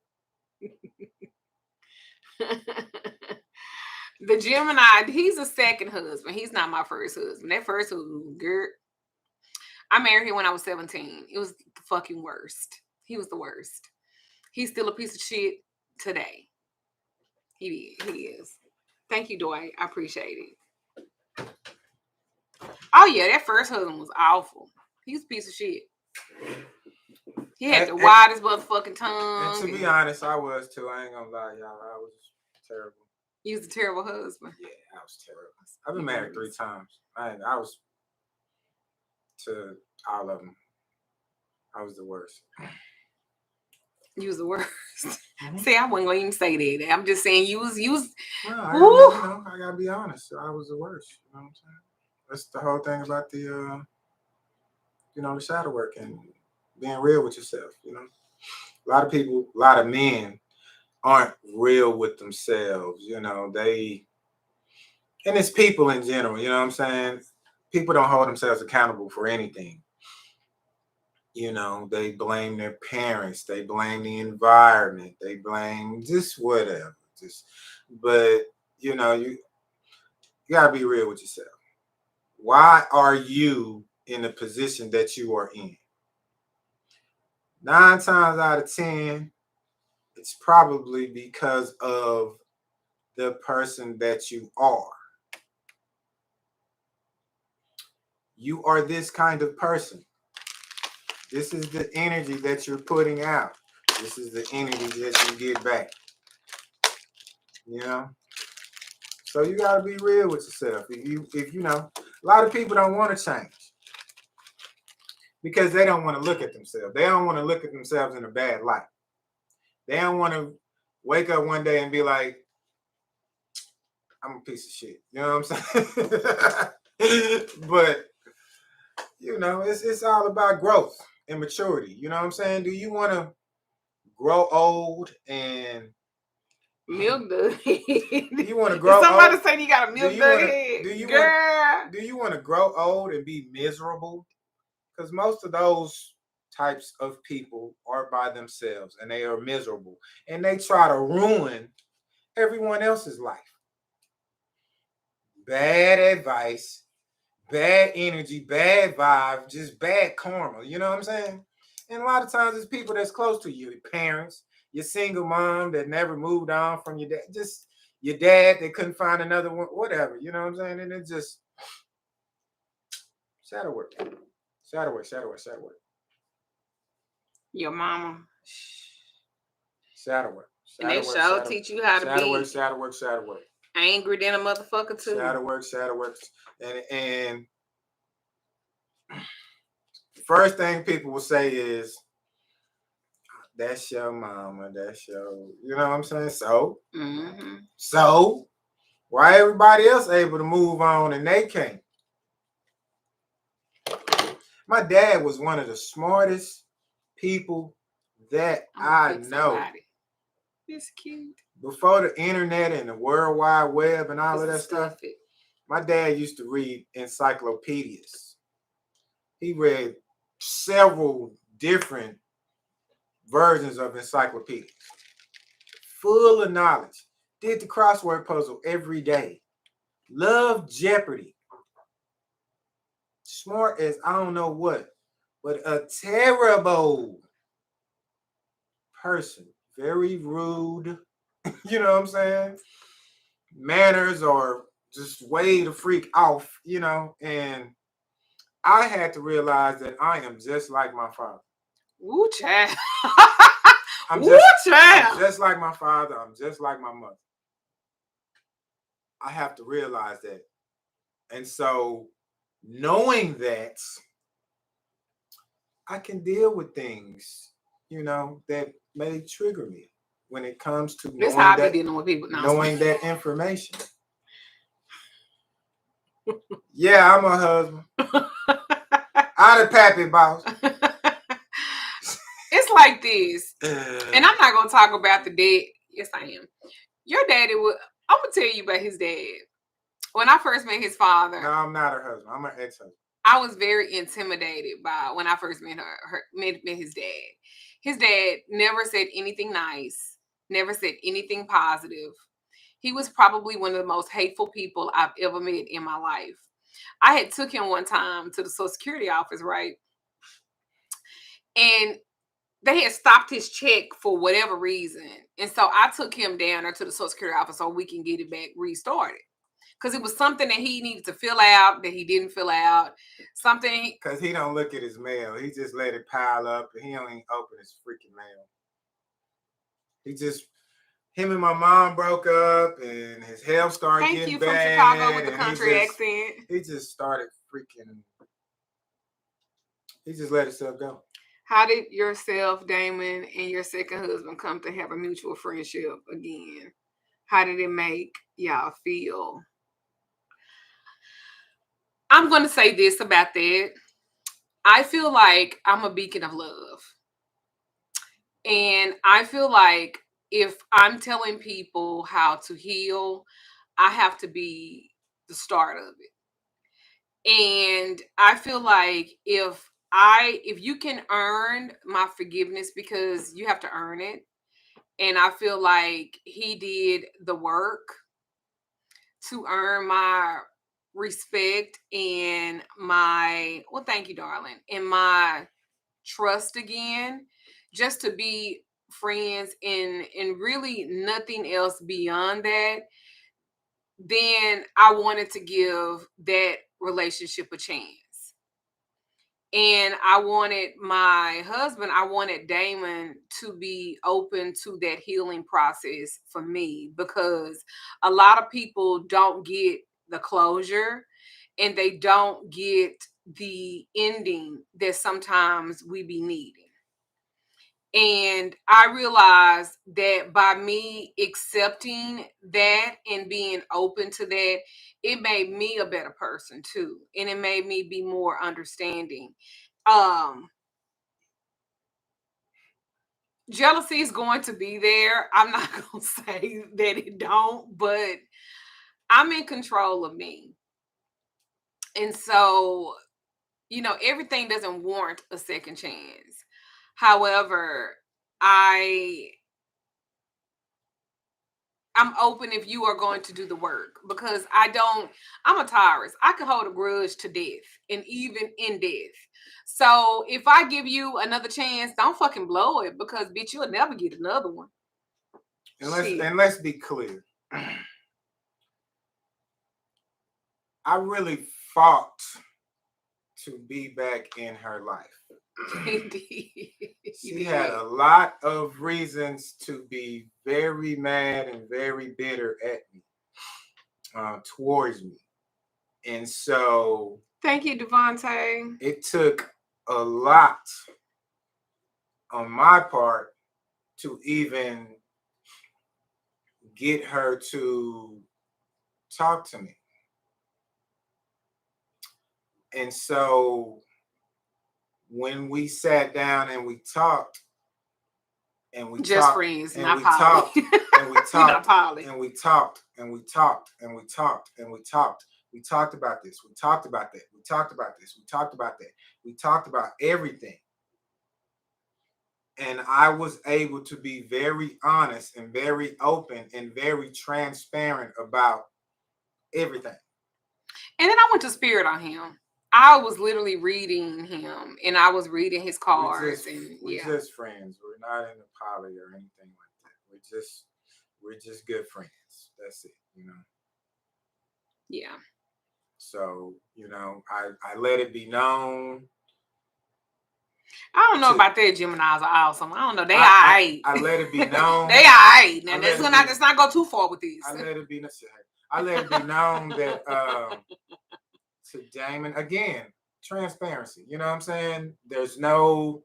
The Gemini, he's a second husband. He's not my first husband. That first husband, girl. I married him when I was 17. It was the fucking worst. He was the worst. He's still a piece of shit today. He is. Thank you, Dwight. I appreciate it. Oh yeah, that first husband was awful. He was a piece of shit. He had the widest motherfucking tongue. And to be honest, I was too. I ain't gonna lie, y'all. I was terrible. You was a terrible husband. Yeah, I was terrible. I've been married 3 times. I was to all of them. I was the worst. You was the worst. Mm-hmm. See, I wasn't gonna even say that. I'm just saying you was. Well, I gotta be honest. I was the worst. You know what I'm saying? That's the whole thing about the, the shadow work and being real with yourself. You know, a lot of men aren't real with themselves. You know, and it's people in general. You know what I'm saying? People don't hold themselves accountable for anything. You know, they blame their parents, they blame the environment, they blame just whatever. But you gotta be real with yourself. Why are you in the position that you are in? 9 times out of 10, it's probably because of the person that you are. You are this kind of person. This is the energy that you're putting out. This is the energy that you get back. You know? So you gotta be real with yourself. If you know, a lot of people don't want to change because they don't want to look at themselves. They don't want to look at themselves in a bad light. They don't want to wake up one day and be like, I'm a piece of shit. You know what I'm saying? But you know, it's all about growth and maturity. You know what I'm saying? Do you want to grow old and milk dud? You want to grow somebody old? say you got a milk dud head? Do you want to grow old and be miserable? Because most of those types of people are by themselves and they are miserable and they try to ruin everyone else's life. Bad advice, bad energy, bad vibe, just bad karma. You know what I'm saying? And a lot of times it's people that's close to you, your parents, your single mom that never moved on from your dad, just your dad that couldn't find another one, whatever. You know what I'm saying? And it's just shadow work. Shadow work, shadow work, shadow work. Your mama. Shadow work. And they shall teach you how to be. Shadow work, shadow work, shadow work. Angry than a motherfucker too. Shadow work, shadow work. And the first thing people will say is, that's your mama, that's your, you know what I'm saying? So, so why everybody else able to move on and they can't? My dad was one of the smartest people that I know. It's cute. Before the internet and the World Wide Web and all of that stuff, my dad used to read encyclopedias. He read several different versions of encyclopedias. Full of knowledge. Did the crossword puzzle every day. Loved Jeopardy. Smart as I don't know what. But a terrible person. Very rude. You know what I'm saying? Manners are just way to freak off, you know. And I had to realize that I am just like my father. Woo, child. I'm just like my father. I'm just like my mother. I have to realize that. And so knowing that, I can deal with things, you know, that may trigger me when it comes to knowing how I be dealing with people now. Knowing that information. Yeah, I'm a husband. I'm a pappy boss. It's like this. And I'm not going to talk about the dad. Yes, I am. Your daddy would, I'm going to tell you about his dad. When I first met his father. No, I'm not her husband. I'm her ex-husband. I was very intimidated by when I first met met his dad. His dad never said anything nice, never said anything positive. He was probably one of the most hateful people I've ever met in my life. I had took him one time to the Social Security office, right? And they had stopped his check for whatever reason. And so I took him down there to the Social Security office so we can get it back restarted. Because it was something that he needed to fill out that he didn't fill out. Something. Because he don't look at his mail. He just let it pile up and he don't even open his freaking mail. He just, him and my mom broke up and his health started getting bad. Thank you from Chicago with the country accent. He just started freaking, he just let himself go. How did yourself, Damon, and your second husband come to have a mutual friendship again? How did it make y'all feel? I'm going to say this about that. I feel like I'm a beacon of love. And I feel like if I'm telling people how to heal, I have to be the start of it. And I feel like if you can earn my forgiveness, because you have to earn it. And I feel like he did the work to earn my respect and my, well, thank you, darling, and my trust again, just to be friends and really nothing else beyond that. Then I wanted to give that relationship a chance. And I wanted my husband, I wanted Damon to be open to that healing process for me, because a lot of people don't get the closure and they don't get the ending that sometimes we be needing. And I realized that by me accepting that and being open to that, it made me a better person too. And it made me be more understanding. Jealousy is going to be there. I'm not going to say that it don't, but I'm in control of me. And so, everything doesn't warrant a second chance. However, I'm open if you are going to do the work, because I'm a Taurus. I can hold a grudge to death, and even in death. So if I give you another chance, don't fucking blow it, because bitch, you'll never get another one. And let's be clear. I really fought to be back in her life. She had a lot of reasons to be very mad and very bitter at me, towards me. And so... Thank you, Devontae. It took a lot on my part to even get her to talk to me. And so when we sat down and we talked, and we just talked, friends, and not we talked, and we talked, poly. And we talked, and we talked, and we talked, and we talked. We talked about this. We talked about that. We talked about this. We talked about that. We talked about everything. And I was able to be very honest and very open and very transparent about everything. And then I went to spirit on him. I was literally reading him, and I was reading his cards. We're just friends. We're not in the poly or anything like that. We're just good friends. That's it, Yeah. So, I let it be known. I don't know about that. Geminis are awesome. I don't know. They are right. I let it be known. They are right. Now let's not go too far with this. I let it be known that to Damon, again, transparency. You know what I'm saying? There's no,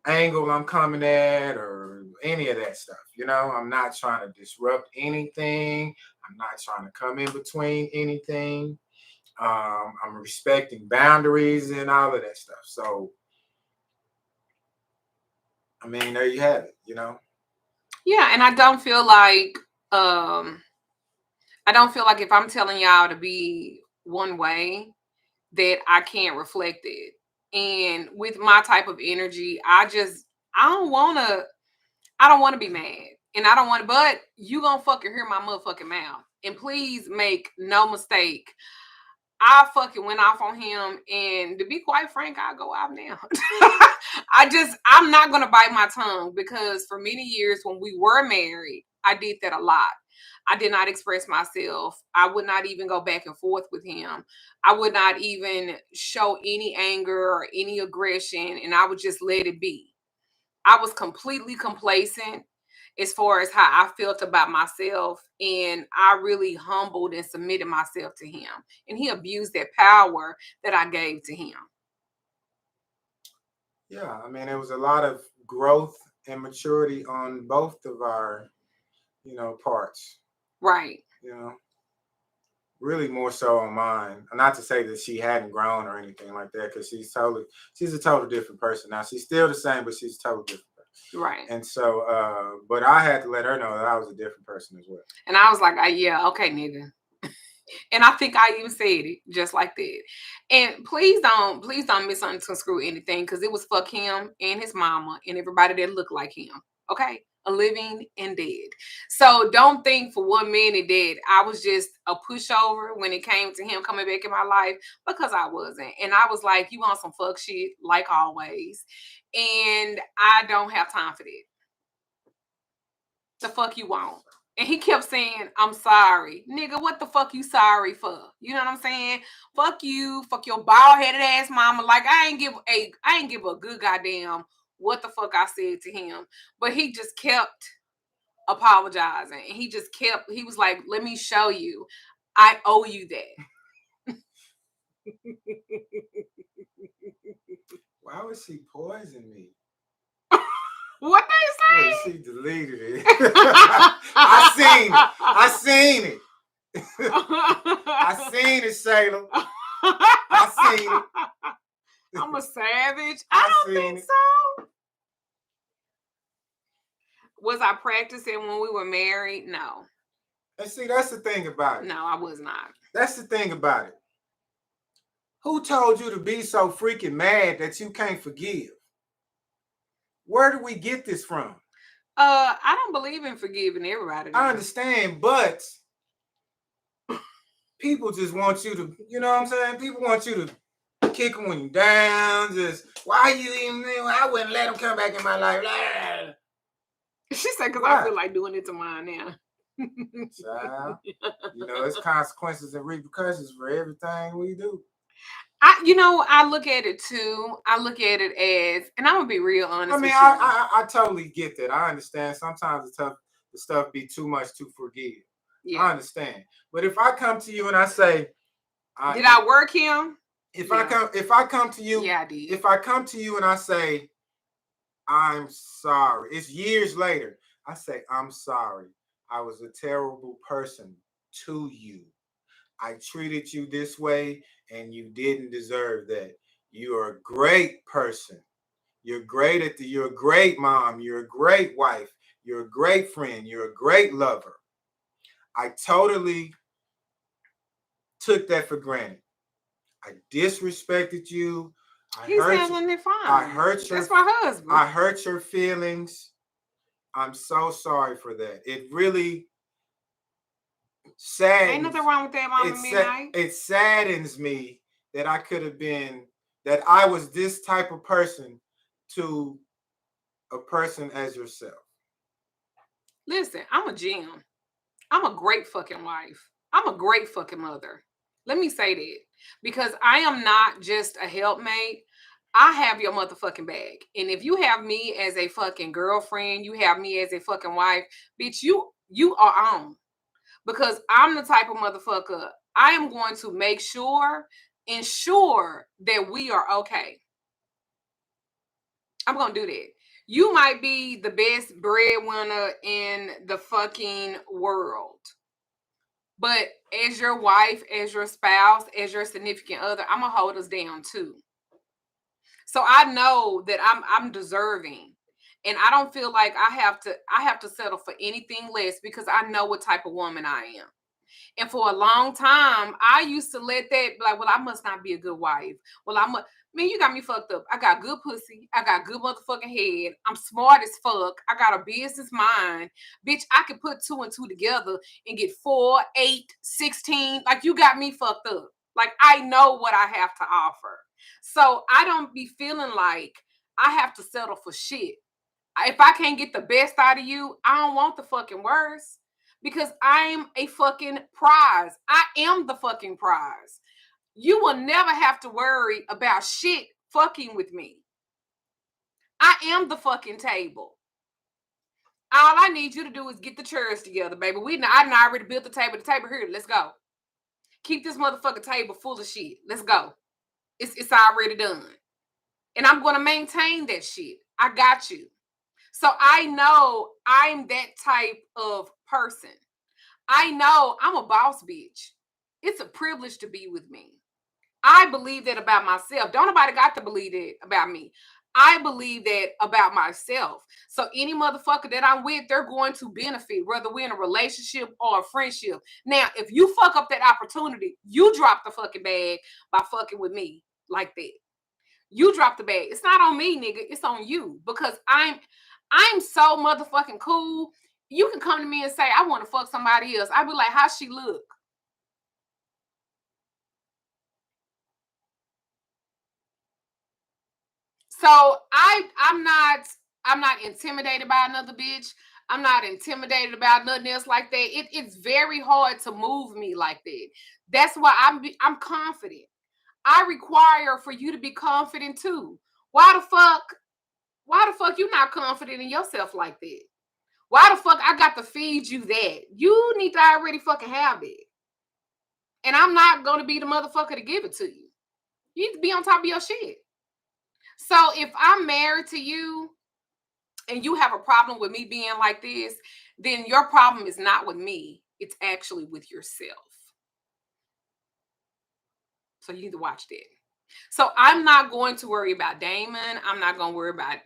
angle I'm coming at or any of that stuff. I'm not trying to disrupt anything. I'm not trying to come in between anything. I'm respecting boundaries and all of that stuff. So, I mean, there you have it, Yeah, and I don't feel like if I'm telling y'all to be one way, that I can't reflect it. And with my type of energy, I don't want to be mad. And I don't want to, but you gonna fucking hear my motherfucking mouth. And please make no mistake, I fucking went off on him, and to be quite frank, I'll go out now. I'm not gonna bite my tongue, because for many years when we were married, I did that a lot. I did not express myself. I would not even go back and forth with him. I would not even show any anger or any aggression, and I would just let it be. I was completely complacent as far as how I felt about myself, and I really humbled and submitted myself to him, and he abused that power that I gave to him. Yeah, I mean, it was a lot of growth and maturity on both of our, parts. Right. Really more so on mine. Not to say that she hadn't grown or anything like that, because she's a totally different person now. She's still the same, but she's totally different. Right. And so, but I had to let her know that I was a different person as well. And I was like, yeah, okay, nigga. And I think I even said it just like that. And please don't misconstrue anything, because it was fuck him and his mama and everybody that looked like him. Okay? A living and dead. So don't think for 1 minute that I was just a pushover when it came to him coming back in my life, because I wasn't. And I was like, you want some fuck shit, like always. And I don't have time for that. The fuck you want? And he kept saying, I'm sorry. Nigga, what the fuck you sorry for? You know what I'm saying? Fuck you. Fuck your bald-headed ass mama. Like, I ain't give a good goddamn what the fuck I said to him. But he just kept apologizing. And he was like, let me show you. I owe you that. Why would she poison me? What they say? Well, she deleted it. I seen it. I seen it, Shayla. I seen it. I'm a savage. I don't think so. Was I practicing when we were married? No. And see, that's the thing about it. No, I was not. That's the thing about it. Who told you to be so freaking mad that you can't forgive? Where do we get this from? I don't believe in forgiving everybody. I understand, but people just want you to, you know what I'm saying? People want you to kick them when you're down. Just, why you even, I wouldn't let them come back in my life. She said, because I feel like doing it to mine now. Child, you know, it's consequences and repercussions for everything we do. I look at it too. I look at it as, and I'm gonna be real honest. I mean, I totally get that. I understand. Sometimes the stuff be too much to forgive. Yeah. I understand. But if I come to you and I say, did I work him? If I come to you, yeah, I did. If I come to you and I say, I'm sorry, it's years later. I say, I'm sorry. I was a terrible person to you. I treated you this way and you didn't deserve that. You are a great person. You're great you're a great mom. You're a great wife. You're a great friend. You're a great lover. I totally took that for granted. I disrespected you. He's handling it fine. I hurt your. That's my husband. I hurt your feelings. I'm so sorry for that. It really saddens. Ain't nothing wrong with that, Mama Midnight. It saddens me that that I was this type of person to a person as yourself. Listen, I'm a gem. I'm a great fucking wife. I'm a great fucking mother. Let me say that. Because I am not just a helpmate. I have your motherfucking bag. And if you have me as a fucking girlfriend, you have me as a fucking wife, bitch, you are on. Because I'm the type of motherfucker, I am going to ensure that we are okay. I'm going to do that. You might be the best breadwinner in the fucking world. But as your wife, as your spouse, as your significant other, I'm going to hold us down too. So I know that I'm deserving. And I don't feel like I have to settle for anything less because I know what type of woman I am. And for a long time, I used to let that like, well, I must not be a good wife. Well, man, you got me fucked up. I got good pussy. I got good motherfucking head. I'm smart as fuck. I got a business mind. Bitch, I can put 2 and 2 together and get 4, 8, 16. Like, you got me fucked up. Like, I know what I have to offer. So I don't be feeling like I have to settle for shit. If I can't get the best out of you, I don't want the fucking worst. Because I'm a fucking prize. I am the fucking prize. You will never have to worry about shit fucking with me. I am the fucking table. All I need you to do is get the chairs together, baby. I already built the table. The table here. Let's go. Keep this motherfucking table full of shit. Let's go. It's already done. And I'm going to maintain that shit. I got you. So I know I'm that type of person. I know I'm a boss bitch. It's a privilege to be with me. I believe that about myself. Don't nobody got to believe that about me. I believe that about myself. So any motherfucker that I'm with, they're going to benefit, whether we're in a relationship or a friendship. Now, if you fuck up that opportunity, you drop the fucking bag by fucking with me like that. You drop the bag. It's not on me, nigga. It's on you because I'm so motherfucking cool. You can come to me and say, I want to fuck somebody else. I'd be like, how's she look? So I'm not intimidated by another bitch. I'm not intimidated about nothing else like that. It's very hard to move me like that. That's why I'm confident. I require for you to be confident too. Why the fuck you not confident in yourself like that? Why the fuck I got to feed you that? You need to already fucking have it. And I'm not going to be the motherfucker to give it to you. You need to be on top of your shit. So if I'm married to you and you have a problem with me being like this, then your problem is not with me. It's actually with yourself. So you need to watch that. So I'm not going to worry about Damon. I'm not going to worry about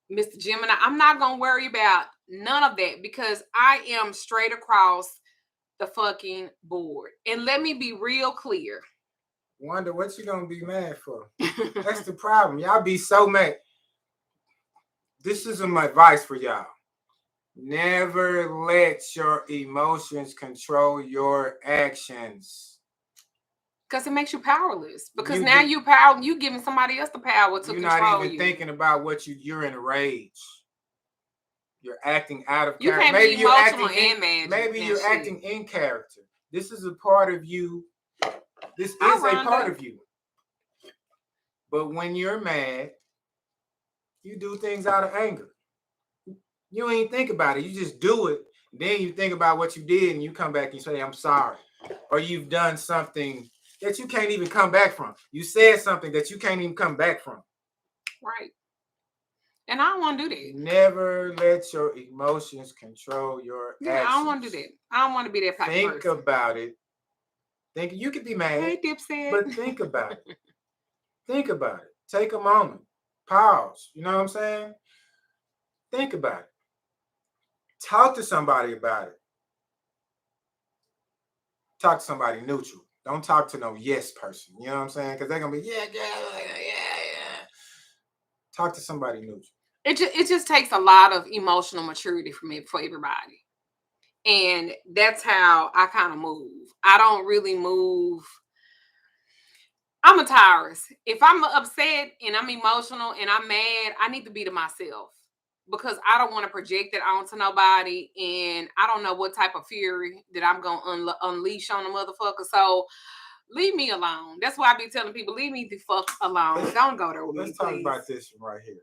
Mr. Gemini. I'm not going to worry about none of that because I am straight across the fucking board. And let me be real clear. Wonder what you gonna be mad for. That's the problem. Y'all be so mad. This is my advice for y'all. Never let your emotions control your actions. Because it makes you powerless. Because now you giving somebody else the power to control you. You're not even thinking about what you're in a rage. You're acting out of character. You can't be emotional and mad. Maybe you're acting in character. This is a part of you. This is a part of you. But when you're mad, you do things out of anger. You ain't think about it. You just do it. Then you think about what you did and you come back and say, I'm sorry. Or you've done something that you can't even come back from. You said something that you can't even come back from. Right. And I don't want to do that. Never let your emotions control your actions. I don't want to do that. I don't want to be that type of person. Think about it. You could be mad. Hey, Dipset. But think about it. Think about it. Take a moment. Pause. You know what I'm saying? Think about it. Talk to somebody about it. Talk to somebody neutral. Don't talk to no yes person. You know what I'm saying? Because they're going to be, yeah. Talk to somebody neutral. It just takes a lot of emotional maturity for everybody. And that's how I kind of move. I don't really move. I'm a Taurus. If I'm upset and I'm emotional and I'm mad, I need to be to myself. Because I don't want to project it onto nobody. And I don't know what type of fury that I'm going to unleash on a motherfucker. So leave me alone. That's why I be telling people, leave me the fuck alone. Don't go there with me, Let's talk about this one right here.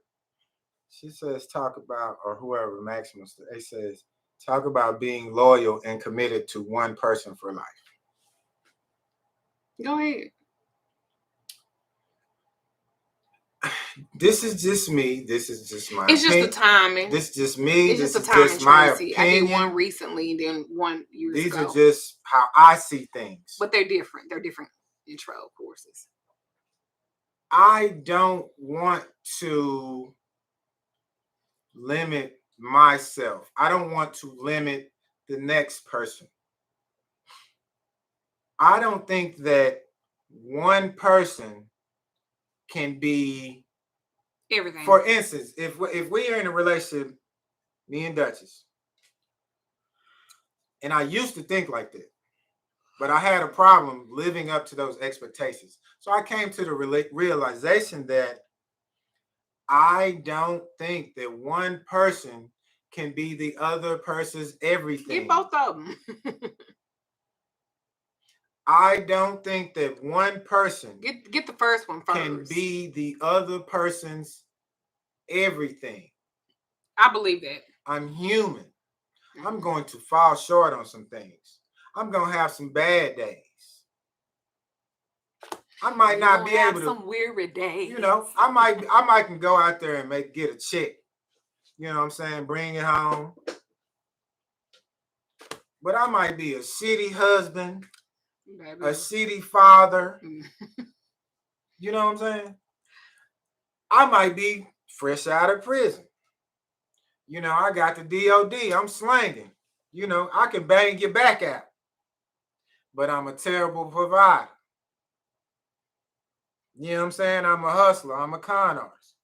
She says, talk about, or whoever, Maximus, it says, talk about being loyal and committed to one person for life. Go ahead. This is just me. This is just my It's opinion. just the timing. This is just me. It's this just is the timing. just my opinion. I did one recently, then one years These ago. are just how I see things. But they're different. They're different intro courses. I don't want to limit myself. I don't want to limit the next person. I don't think that one person can be everything. For instance, if we are in a relationship, me and Duchess, and I used to think like that, but I had a problem living up to those expectations. So I came to the realization that I don't think that one person can be the other person's everything. Get both of them. I don't think that one person get the first one first can be the other person's everything. I believe that. I'm human. I'm going to fall short on some things. I'm going to have some bad days. I might not be able to. Some weary days. You know, I might can go out there and get a check. You know what I'm saying? Bring it home. But I might be a shitty husband, a shitty father. You know what I'm saying? I might be fresh out of prison. You know, I got the DOD. I'm slanging. You know, I can bang your back out. But I'm a terrible provider. You know what I'm saying? I'm a hustler. I'm a con artist.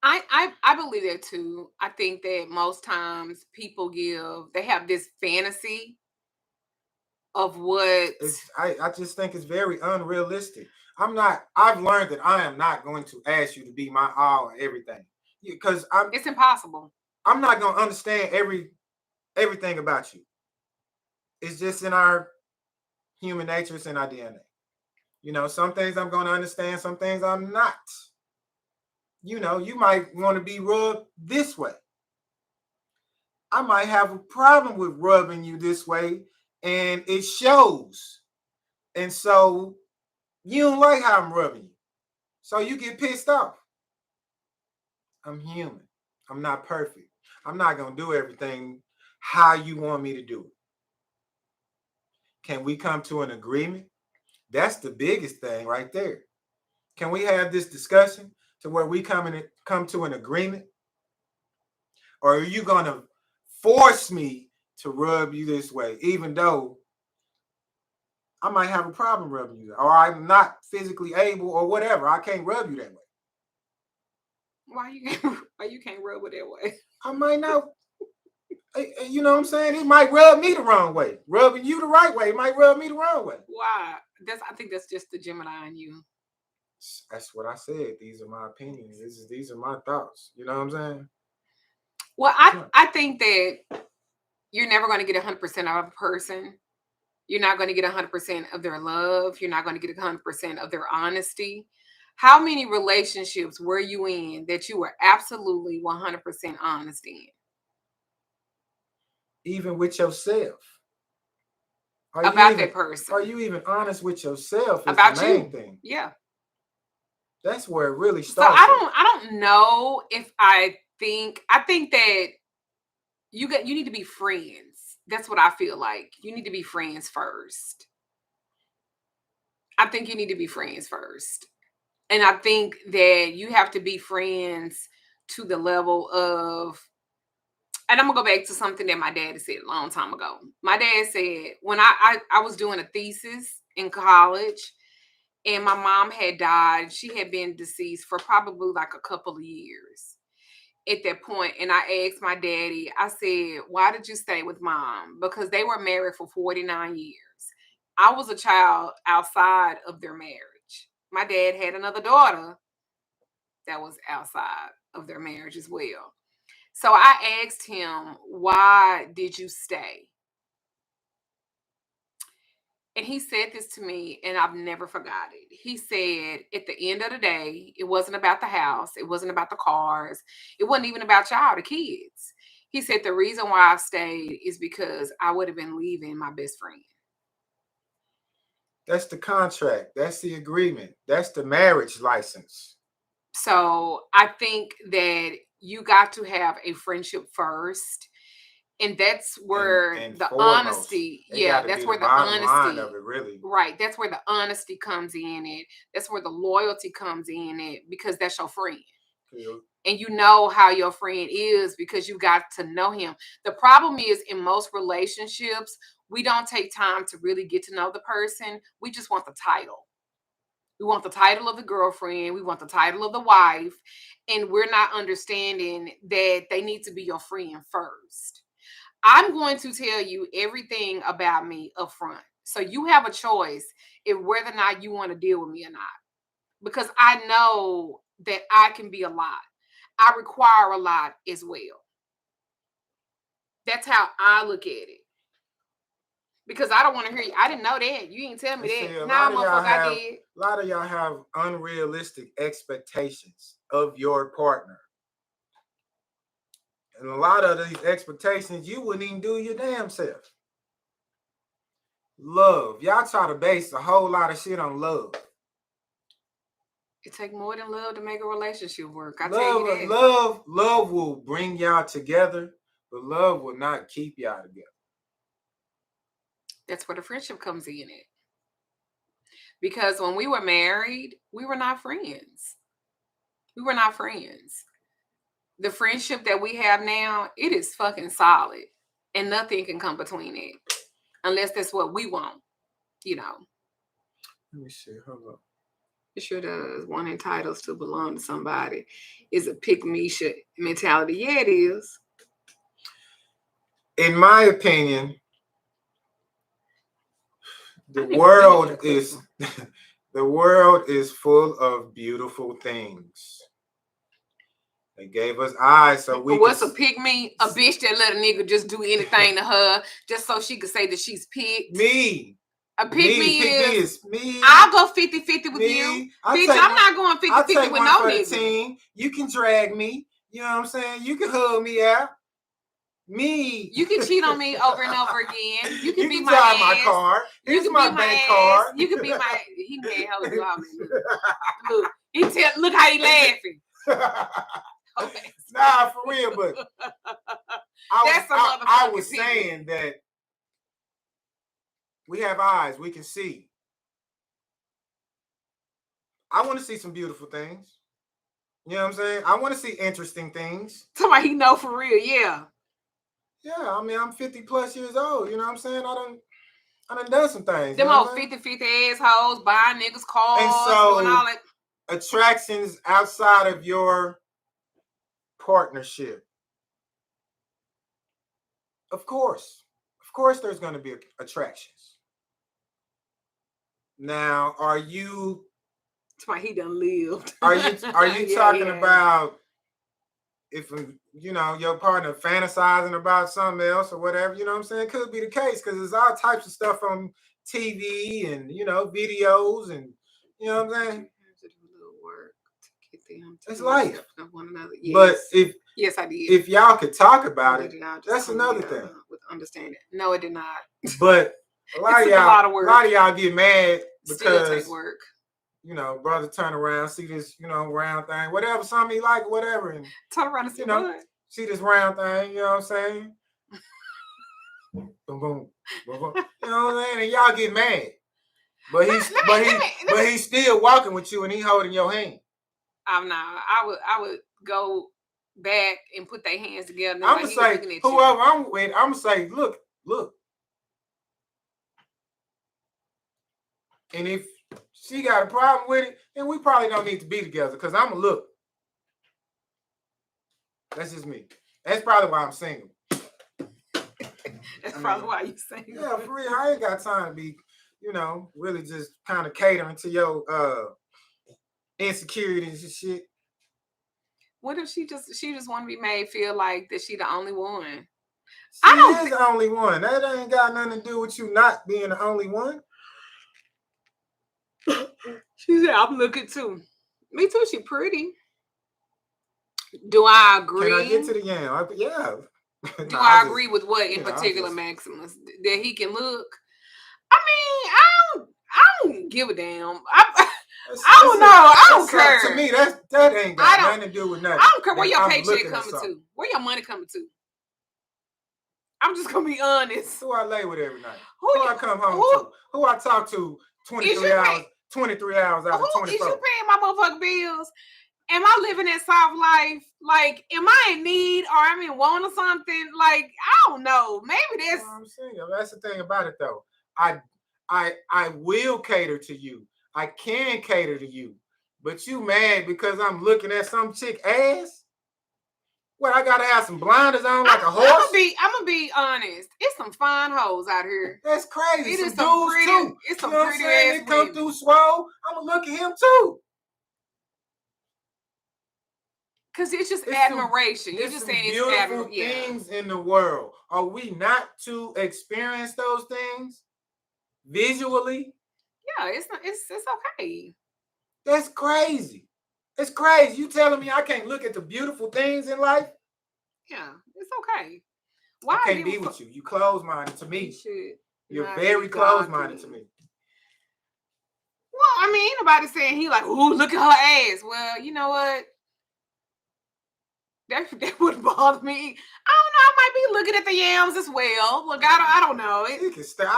I believe that too. I think that most times people they have this fantasy of what I just think it's very unrealistic. I've learned that I am not going to ask you to be my all and everything. Because it's impossible. I'm not gonna understand everything about you. It's just in our human nature, it's in our DNA. You know, some things I'm gonna understand, some things I'm not. You know, you might want to be rubbed this way. I might have a problem with rubbing you this way, and it shows. And so you don't like how I'm rubbing you. So you get pissed off. I'm human. I'm not perfect. I'm not going to do everything how you want me to do it. Can we come to an agreement? That's the biggest thing right there. Can we have this discussion to where we come to an agreement? Or are you going to force me to rub you this way, even though I might have a problem rubbing you, or I'm not physically able, or whatever? I can't rub you that way. Why you can't rub it that way? I might not. You know what I'm saying? It might rub me the wrong way. Rubbing you the right way, it might rub me the wrong way. Why? I think that's just the Gemini in you. That's what I said. These are my opinions. These are my thoughts. You know what I'm saying? Well, I think that you're never going to get 100% of a person. You're not going to get 100% of their love. You're not going to get 100% of their honesty. How many relationships were you in that you were absolutely 100% honest in? Even with yourself. About that person. Are you even honest with yourself? About the main you. Thing. Yeah. That's where it really starts. So I don't know if I think that you need to be friends. That's what I feel like. You need to be friends first. I think you need to be friends first. And I think that you have to be friends to the level of, and I'm gonna go back to something that my dad said a long time ago. My dad said when I was doing a thesis in college, and my mom had died. She had been deceased for probably like a couple of years at that point. And I asked my daddy, I said, why did you stay with mom? Because they were married for 49 years. I was a child outside of their marriage. My dad had another daughter that was outside of their marriage as well. So I asked him, why did you stay? And he said this to me, and I've never forgot it. He said, at the end of the day, it wasn't about the house. It wasn't about the cars. It wasn't even about y'all, the kids. He said, the reason why I stayed is because I would have been leaving my best friend. That's the contract. That's the agreement. That's the marriage license. So I think that you got to have a friendship first. And that's where and the foremost, honesty, that's where the honesty of it, really. Right. That's where the honesty comes in it. That's where the loyalty comes in it, because that's your friend. Yeah. And you know how your friend is because you got to know him. The problem is, in most relationships, we don't take time to really get to know the person. We just want the title. We want the title of the girlfriend. We want the title of the wife. And we're not understanding that they need to be your friend first. I'm going to tell you everything about me up front. So you have a choice if whether or not you want to deal with me or not. Because I know that I can be a lot. I require a lot as well. That's how I look at it. Because I don't want to hear you. I didn't know that. You didn't tell me that. Nah, motherfucker, I did. A lot of y'all have unrealistic expectations of your partner. And a lot of these expectations, you wouldn't even do your damn self. Love. Y'all try to base a whole lot of shit on love. It takes more than love to make a relationship work. I tell you that. Love will bring y'all together, but love will not keep y'all together. That's where the friendship comes in it. Because when we were married, we were not friends. We were not friends. The friendship that we have now, it is fucking solid. And nothing can come between it. Unless that's what we want, you know. Let me see. Hold up. It sure does. One entitles to belong to somebody is a pick-me mentality. Yeah, it is. In my opinion, the world is full of beautiful things. They gave us eyes so we What's could... a pick me? A bitch that let a nigga just do anything to her just so she could say that she's picked. Me. A pick me is me. I'll go 50-50 with me. you. Bitch, I'm not going 50-50 with no nigga. Team. You can drag me. You know what I'm saying? You can hug me out. Me. You can cheat on me over and over again. You can be my drive ass. my car. Here's You can my be bank my card. ass. You can be my... He made hell do all that. Look, look how he laughing. Nah, for real, but I was saying that we have eyes, we can see. I want to see some beautiful things. You know what I'm saying? I want to see interesting things. Somebody he know for real, yeah. Yeah, I mean, I'm 50 plus years old. You know what I'm saying? I done some things. Them old 50-50 assholes buying niggas cars, and so doing all that. Attractions outside of your partnership. Of course there's going to be attractions. Now, are you... That's why he done lived. Are you talking about if, you know, your partner fantasizing about something else or whatever? You know what I'm saying? It could be the case because there's all types of stuff on TV and, you know, videos and, you know what I'm saying? It's life. Yes. But yes, I did. If y'all could talk about it, that's another thing. With understanding. No, it did not. But a lot of y'all get mad because take work. You know, brother turn around, see this, you know, round thing, whatever, something he like, whatever, and turn around and see, you know, see this round thing, you know what I'm saying? Boom, boom, boom, boom. You know what I'm saying? And y'all get mad. But he's still walking with you and he holding your hand. I'm not. I would go back and put their hands together. I'm gonna say whoever I'm with, I'm gonna say, look. And if she got a problem with it, then we probably don't need to be together because I'm gonna look. That's just me. That's probably why I'm single. That's probably why you single. Yeah, for real. I ain't got time to be, you know, really just kind of catering to your insecurities and shit. What if she just want to be made feel like that she the only one? She is the only one. That ain't got nothing to do with you not being the only one. She said, I'm looking too. Me too, she pretty. Do I agree? Can I get to the yam? Yeah. Do I agree with what in particular, Maximus? That he can look? I mean, I don't give a damn. I don't know. I don't care. To me, that ain't got nothing to do with nothing. I don't care where your paycheck coming to. Where your money coming to. I'm just gonna be honest. Who I lay with every night? Who I come home to? Who I talk to 23 hours out of 24? Is you paying my motherfucking bills? Am I living that soft life? Like, am I in need or I'm in want of something? Like, I don't know. Maybe that's... I'm saying, that's the thing about it, though. I will cater to you. I can cater to you. But you mad because I'm looking at some chick ass? What, I gotta have some blinders on like a horse? I'm gonna be honest. It's some fine hoes out here. That's crazy. It is some dudes pretty, too. It's some pretty ass women. Come through swole. I'm gonna look at him too. Because it's just admiration. You're just saying it's beautiful things in the world. Are we not to experience those things visually? Yeah, it's okay. That's crazy. It's crazy. You telling me I can't look at the beautiful things in life? Yeah, it's okay. Why I can't be with you. You close-minded to me. You're very close-minded to me. Well, I mean, anybody saying he like, ooh, look at her ass. Well, you know what? That wouldn't bother me. I don't know. I might be looking at the yams as well. Look, I don't know. He can stare.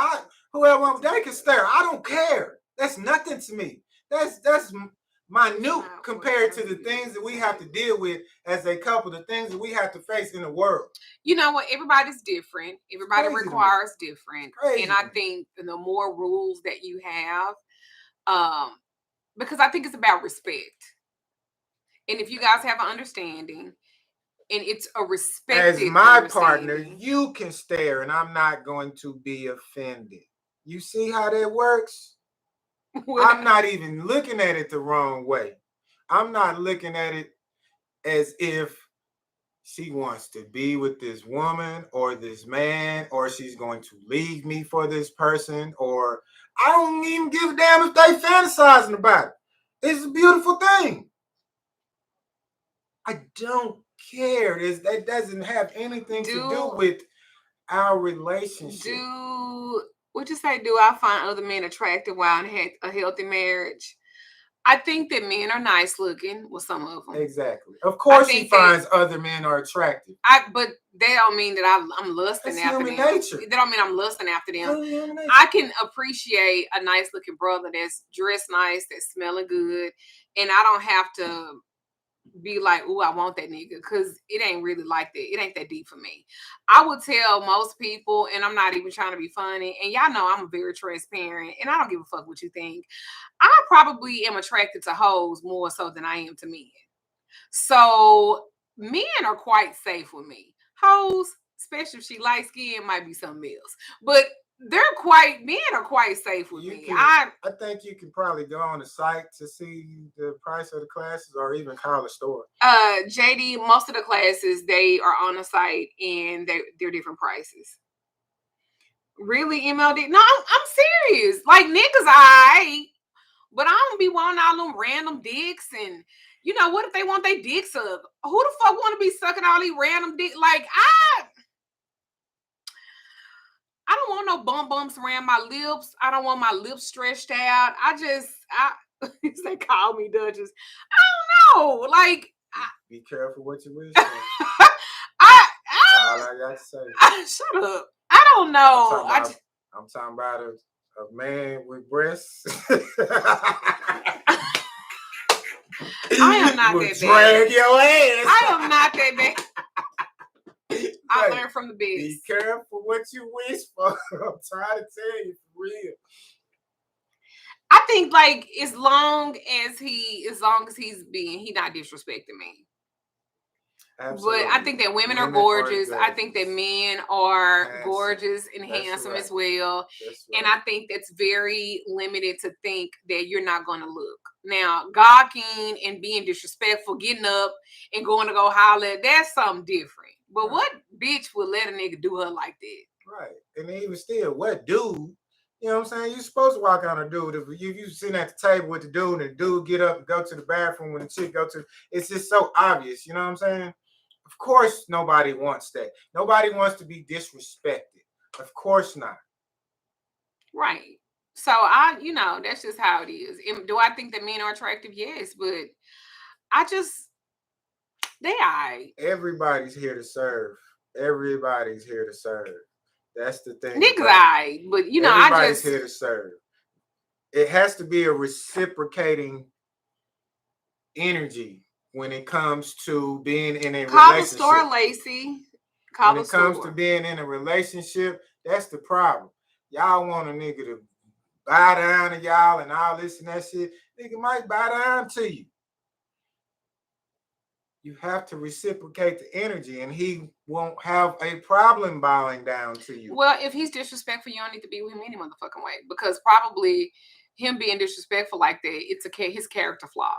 Whoever they can stare. I don't care. That's nothing to me. That's minute compared to the things that we have to deal with as a couple, the things that we have to face in the world. You know what? Everybody's different. Everybody requires different. And I think the more rules that you have, because I think it's about respect. And if you guys have an understanding, and it's a respected as my partner, you can stare and I'm not going to be offended. You see how that works? I'm not even looking at it the wrong way. I'm not looking at it as if she wants to be with this woman or this man, or she's going to leave me for this person, or I don't even give a damn if they fantasizing about it. It's a beautiful thing. I don't care. That doesn't have anything to do with our relationship. What you say? Do I find other men attractive while in a healthy marriage? I think that men are nice looking. Well, some of them. Exactly. Of course, she finds other men are attractive. But they don't mean that I'm lusting after them. Nature. They don't mean I'm lusting after them. I can appreciate a nice looking brother that's dressed nice, that's smelling good, and I don't have to be like, "Ooh, I want that nigga," because it ain't really like that. It ain't that deep for me. I would tell most people, and I'm not even trying to be funny, and y'all know I'm very transparent, and I don't give a fuck what you think. I probably am attracted to hoes more so than I am to men. So men are quite safe with me. Hoes, especially if she light skin, might be something else. But men are quite safe with me. I think you can probably go on the site to see the price of the classes, or even call a store. JD, most of the classes, they are on the site and they're different prices. Really, MLD? No, I'm serious. Like, niggas, but I don't be wanting all them random dicks, and you know what if they want their dick sucked? Who the fuck want to be sucking all these random dicks? Like, I don't want no bumps around my lips. I don't want my lips stretched out. They call me Duchess. I don't know. Like, be careful what you wish for. All I got to say. Shut up. I don't know. I'm talking about a man with breasts. I am not that bad. Drag your ass. I am not that bad. I learned from the best. Be careful what you wish for. I'm trying to tell you, for real. I think, like, as long as he's not disrespecting me. Absolutely. But I think that women are gorgeous. I think that men are gorgeous and handsome as well. Right. And I think that's very limited to think that you're not going to look. Now, gawking and being disrespectful, getting up and going to go holler, that's something different. But right. What bitch would let a nigga do her like that? Right. And even still, what dude? You know what I'm saying? You're supposed to walk on a dude. If you sitting at the table with the dude and the dude get up and go to the bathroom when the chick go to, it's just so obvious. You know what I'm saying? Of course, nobody wants that. Nobody wants to be disrespected. Of course not. Right. So that's just how it is. Do I think that men are attractive? Yes, but they aight. Everybody's here to serve. Everybody's here to serve. That's the thing. Niggas aight, but everybody's here to serve. It has to be a reciprocating energy. When it comes to being in a relationship. Store Lacey. When it comes to being in a relationship, that's the problem. Y'all want a nigga to bow down to y'all and all this and that shit. Nigga might bow down to you. You have to reciprocate the energy, and he won't have a problem bowing down to you. Well, if he's disrespectful, you don't need to be with him any motherfucking way, because probably him being disrespectful like that, it's his character flaw.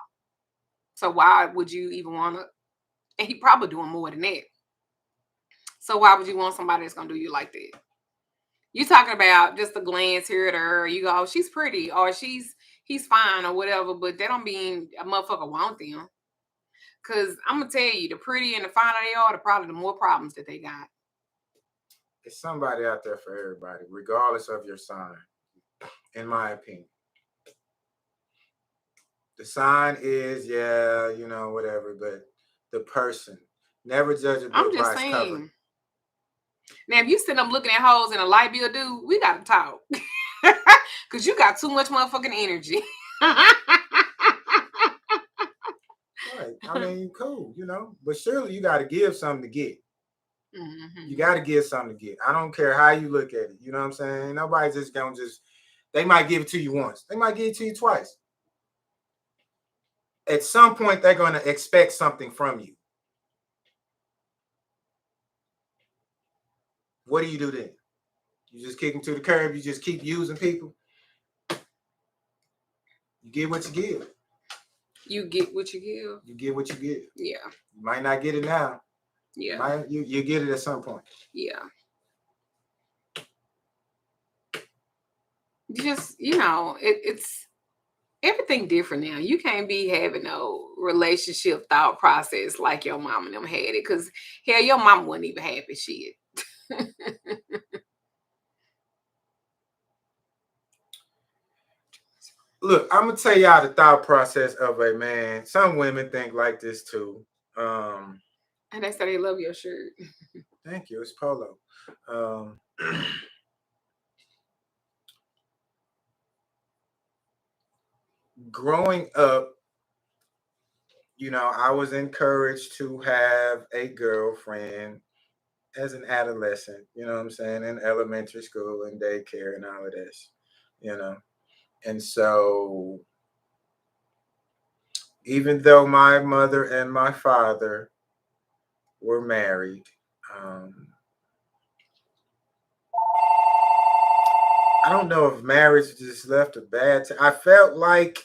So why would you even want to? And he probably doing more than that. So why would you want somebody that's gonna do you like that? You talking about just a glance here at her, you go, oh, she's pretty, or he's fine, or whatever. But that don't mean a motherfucker want them. Cause I'm gonna tell you, the prettier and the finer they are, probably the more problems that they got. It's somebody out there for everybody, regardless of your sign, in my opinion. The sign is, whatever, but the person. Never judge a book by its cover. Now, if you sitting up looking at hoes in a light bill, dude, we got to talk. Because you got too much motherfucking energy. Right. I mean, cool, But surely you got to give something to get. Mm-hmm. You got to give something to get. I don't care how you look at it. You know what I'm saying? Nobody's just going to they might give it to you once. They might give it to you twice. At some point, they're going to expect something from you. What do you do then? You just kick them to the curb? You just keep using people? You get what you give. You get what you give. You get what you get. Yeah. You might not get it now. Yeah. You get it at some point. Yeah. Just, it's everything different now. You can't be having no relationship thought process like your mom and them had it. Because, hell, your mama wasn't even happy shit. Look, I'm going to tell y'all the thought process of a man. Some women think like this, too. And they say they love your shirt. Thank you. It's polo. Growing up, I was encouraged to have a girlfriend as an adolescent, you know what I'm saying, in elementary school and daycare and all of this, And so even though my mother and my father were married, I don't know if marriage just left a bad I felt like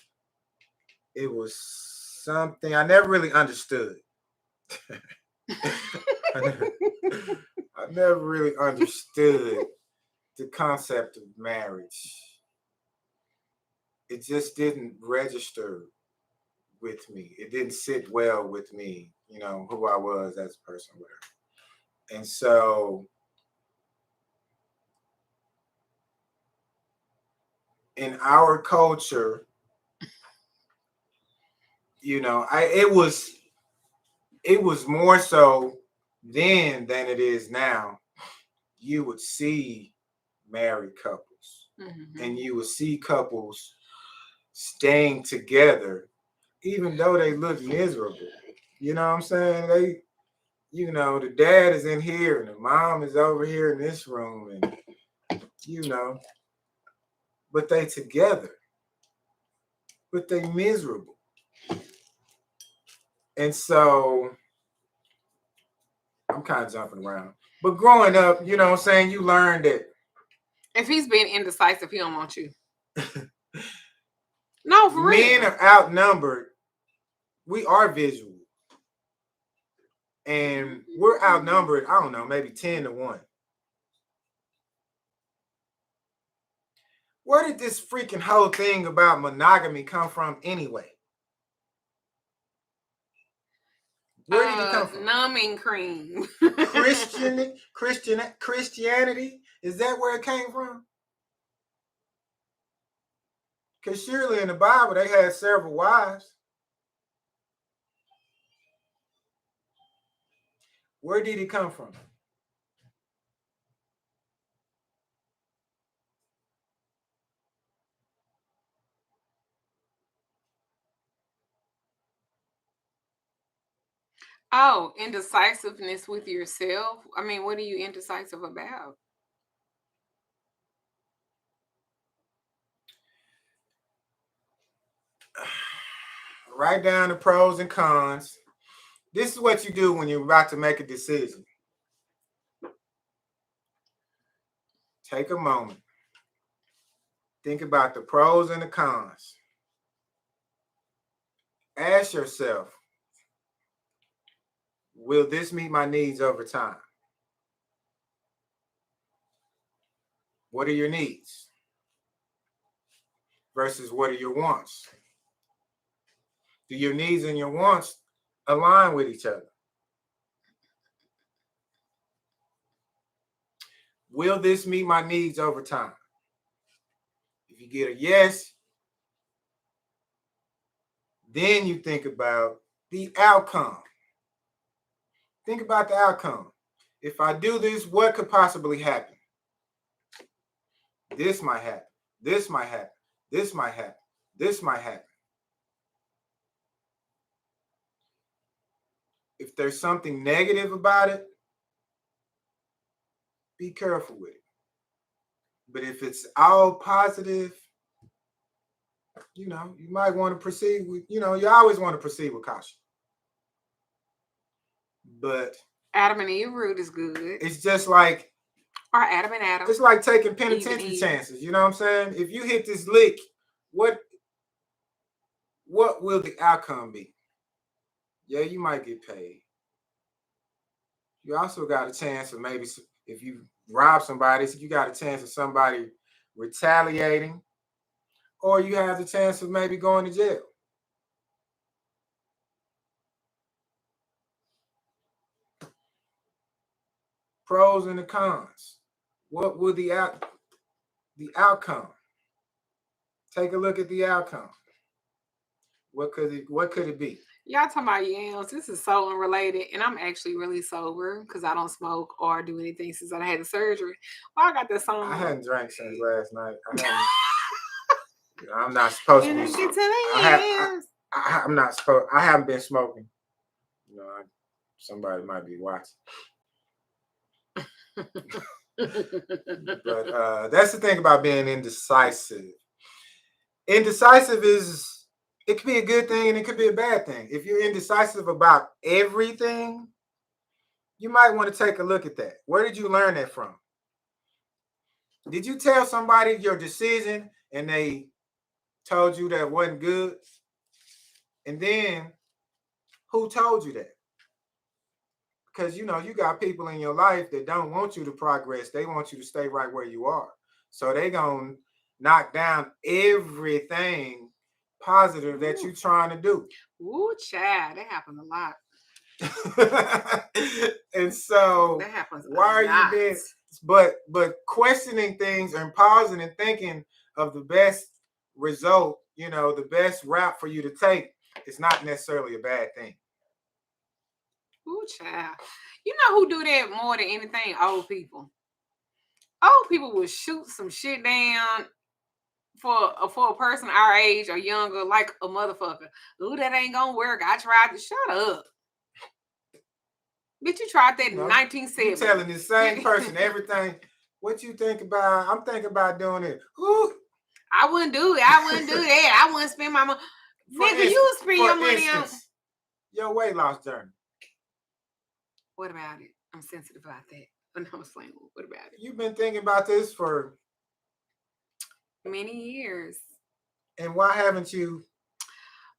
it was something I never really understood. I never really understood the concept of marriage. It just didn't register with me. It didn't sit well with me, who I was as a person with her. And so in our culture, it was more so then than it is now. You would see married couples, and you would see couples staying together, even though they look miserable. You know what I'm saying? They, the dad is in here and the mom is over here in this room, and but they together, but they miserable. And so I'm kind of jumping around. But growing up, you know what I'm saying, you learn that if he's being indecisive, he don't want you. No, for real. Men are outnumbered. We are visual. And we're outnumbered, I don't know, maybe 10-1. Where did this freaking whole thing about monogamy come from anyway? Where did it come from? Numbing cream. Christianity? Is that where it came from? Because surely in the Bible they had several wives. Where did it come from? Oh, indecisiveness with yourself. I mean, what are you indecisive about? Write down the pros and cons. This is what you do when you're about to make a decision. Take a moment. Think about the pros and the cons. Ask yourself, will this meet my needs over time? What are your needs versus what are your wants? Do your needs and your wants align with each other? Will this meet my needs over time? If you get a yes, then you think about the outcome. Think about the outcome. If I do this, what could possibly happen? This might happen. This might happen. This might happen. This might happen. If there's something negative about it, be careful with it. But if it's all positive, you might want to proceed with, you always want to proceed with caution. But Adam and Eve root is good. It's just like, or Adam and Adam. It's like taking penitentiary chances. You know what I'm saying? If you hit this lick, what what will the outcome be? Yeah, you might get paid. You also got a chance of maybe if you rob somebody, so you got a chance of somebody retaliating, or you have the chance of maybe going to jail. Pros and the cons. What will the outcome? Take a look at the outcome. What could it be? Y'all talking about yams. This is so unrelated, and I'm actually really sober because I don't smoke or do anything since I had the surgery. Well, I got this song. I hadn't drank since last night. I'm not supposed to be. I'm not supposed. I haven't been smoking. You know, somebody might be watching. But that's the thing about being indecisive. Indecisive it could be a good thing and it could be a bad thing. If you're indecisive about everything, you might want to take a look at that. Where did you learn that from? Did you tell somebody your decision and they told you that wasn't good? And then who told you that? Because, you know, you got people in your life that don't want you to progress. They want you to stay right where you are. So they going to knock down everything positive that you're trying to do. Ooh, child, that happens a lot. And so that happens why are you being but questioning things and pausing and thinking of the best result, you know, the best route for you to take, it's not necessarily a bad thing. Ooh, child. You know who do that more than anything? Old people. Old people will shoot some shit down for a person our age or younger, like a motherfucker. Ooh, that ain't gonna work. I tried to shut up. Bitch, you tried that in 1970. You telling the same person everything. What you think about? I'm thinking about doing it. Ooh. I wouldn't do it. I wouldn't do that. I wouldn't spend my money. Nigga, you would spend your money on your weight loss journey. What about it? I'm sensitive about that. I'm saying, what about it? You've been thinking about this for many years. And why haven't you?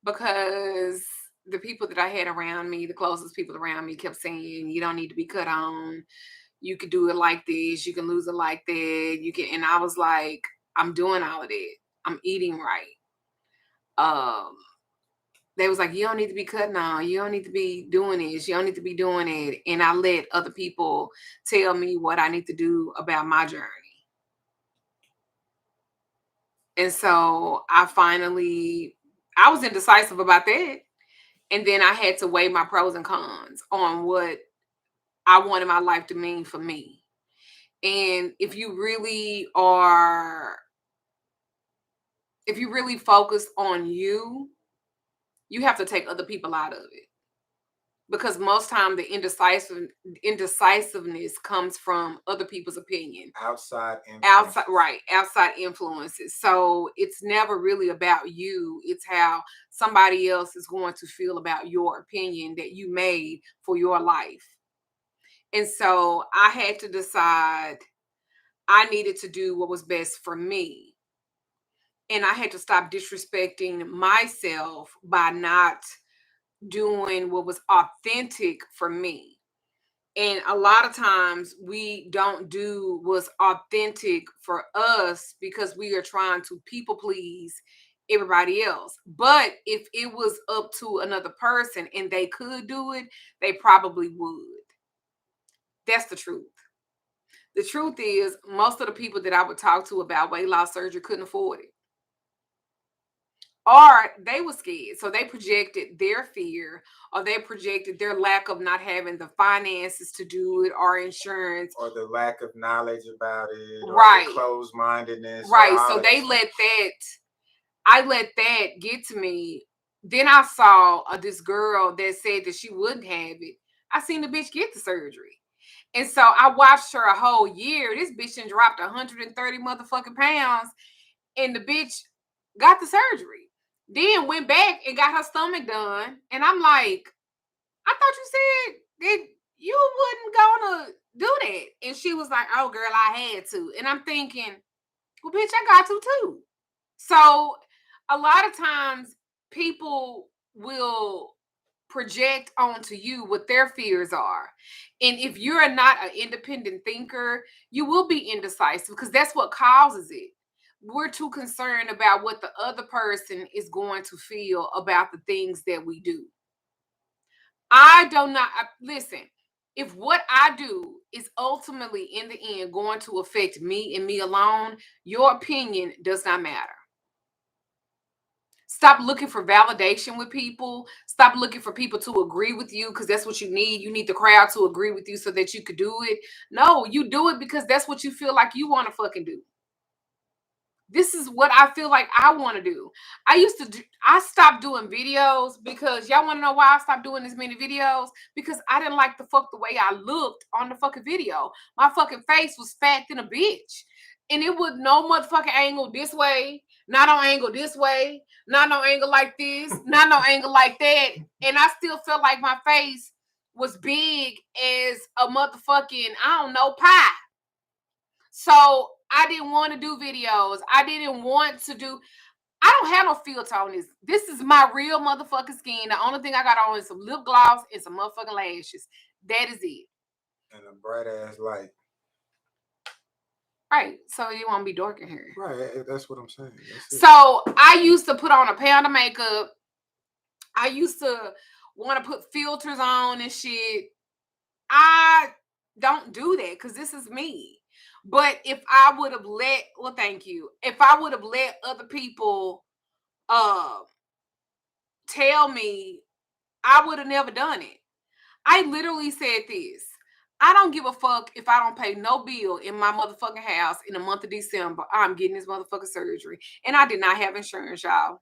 Because the people that I had around me, the closest people around me, kept saying, you don't need to be cut on. You could do it like this. You can lose it like that. You can. And I was like, I'm doing all of that. I'm eating right. They was like, you don't need to be cutting on. You don't need to be doing this. You don't need to be doing it. And I let other people tell me what I need to do about my journey. And so I was indecisive about that. And then I had to weigh my pros and cons on what I wanted my life to mean for me. And if you really focus on you, you have to take other people out of it. Because most time the indecisiveness comes from other people's opinion. Outside influences. So it's never really about you. It's how somebody else is going to feel about your opinion that you made for your life. And so I had to decide I needed to do what was best for me. And I had to stop disrespecting myself by not doing what was authentic for me. And a lot of times we don't do what's authentic for us because we are trying to people please everybody else. But if it was up to another person and they could do it, they probably would. That's the truth. The truth is, most of the people that I would talk to about weight loss surgery couldn't afford it. Or they were scared. So they projected their fear, or they projected their lack of not having the finances to do it, or insurance. Or the lack of knowledge about it. Right. Or the closed-mindedness. Right. So they I let that get to me. Then I saw this girl that said that she wouldn't have it. I seen the bitch get the surgery. And so I watched her a whole year. This bitch done dropped 130 motherfucking pounds. And the bitch got the surgery. Then went back and got her stomach done. And I'm like, I thought you said that you wasn't gonna do that. And she was like, oh, girl, I had to. And I'm thinking, well, bitch, I got to too. So a lot of times people will project onto you what their fears are. And if you're not an independent thinker, you will be indecisive because that's what causes it. We're too concerned about what the other person is going to feel about the things that we do. Listen, if what I do is ultimately in the end going to affect me and me alone, your opinion does not matter. Stop looking for validation with people. Stop looking for people to agree with you because that's what you need. You need the crowd to agree with you so that you could do it. No, you do it because that's what you feel like you want to fucking do. This is what I feel like I want to do. I stopped doing videos because y'all want to know why I stopped doing as many videos? Because I didn't like the way I looked on the fucking video. My fucking face was fat than a bitch. And it was no motherfucking angle this way, not on angle this way, not no angle like this, not no angle like that. And I still felt like my face was big as a motherfucking, I don't know, pie. So I didn't want to do videos. I didn't want to do, I don't have no filter on this. This is my real motherfucking skin. The only thing I got on is some lip gloss and some motherfucking lashes. That is it. And a bright ass light. Right. So you want to be dark in here. Right. That's what I'm saying. So I used to put on a pound of makeup. I used to want to put filters on and shit. I don't do that because this is me. But if I would have thank you. If I would have let other people tell me, I would have never done it. I literally said this. I don't give a fuck if I don't pay no bill in my motherfucking house in the month of December. I'm getting this motherfucking surgery. And I did not have insurance, y'all.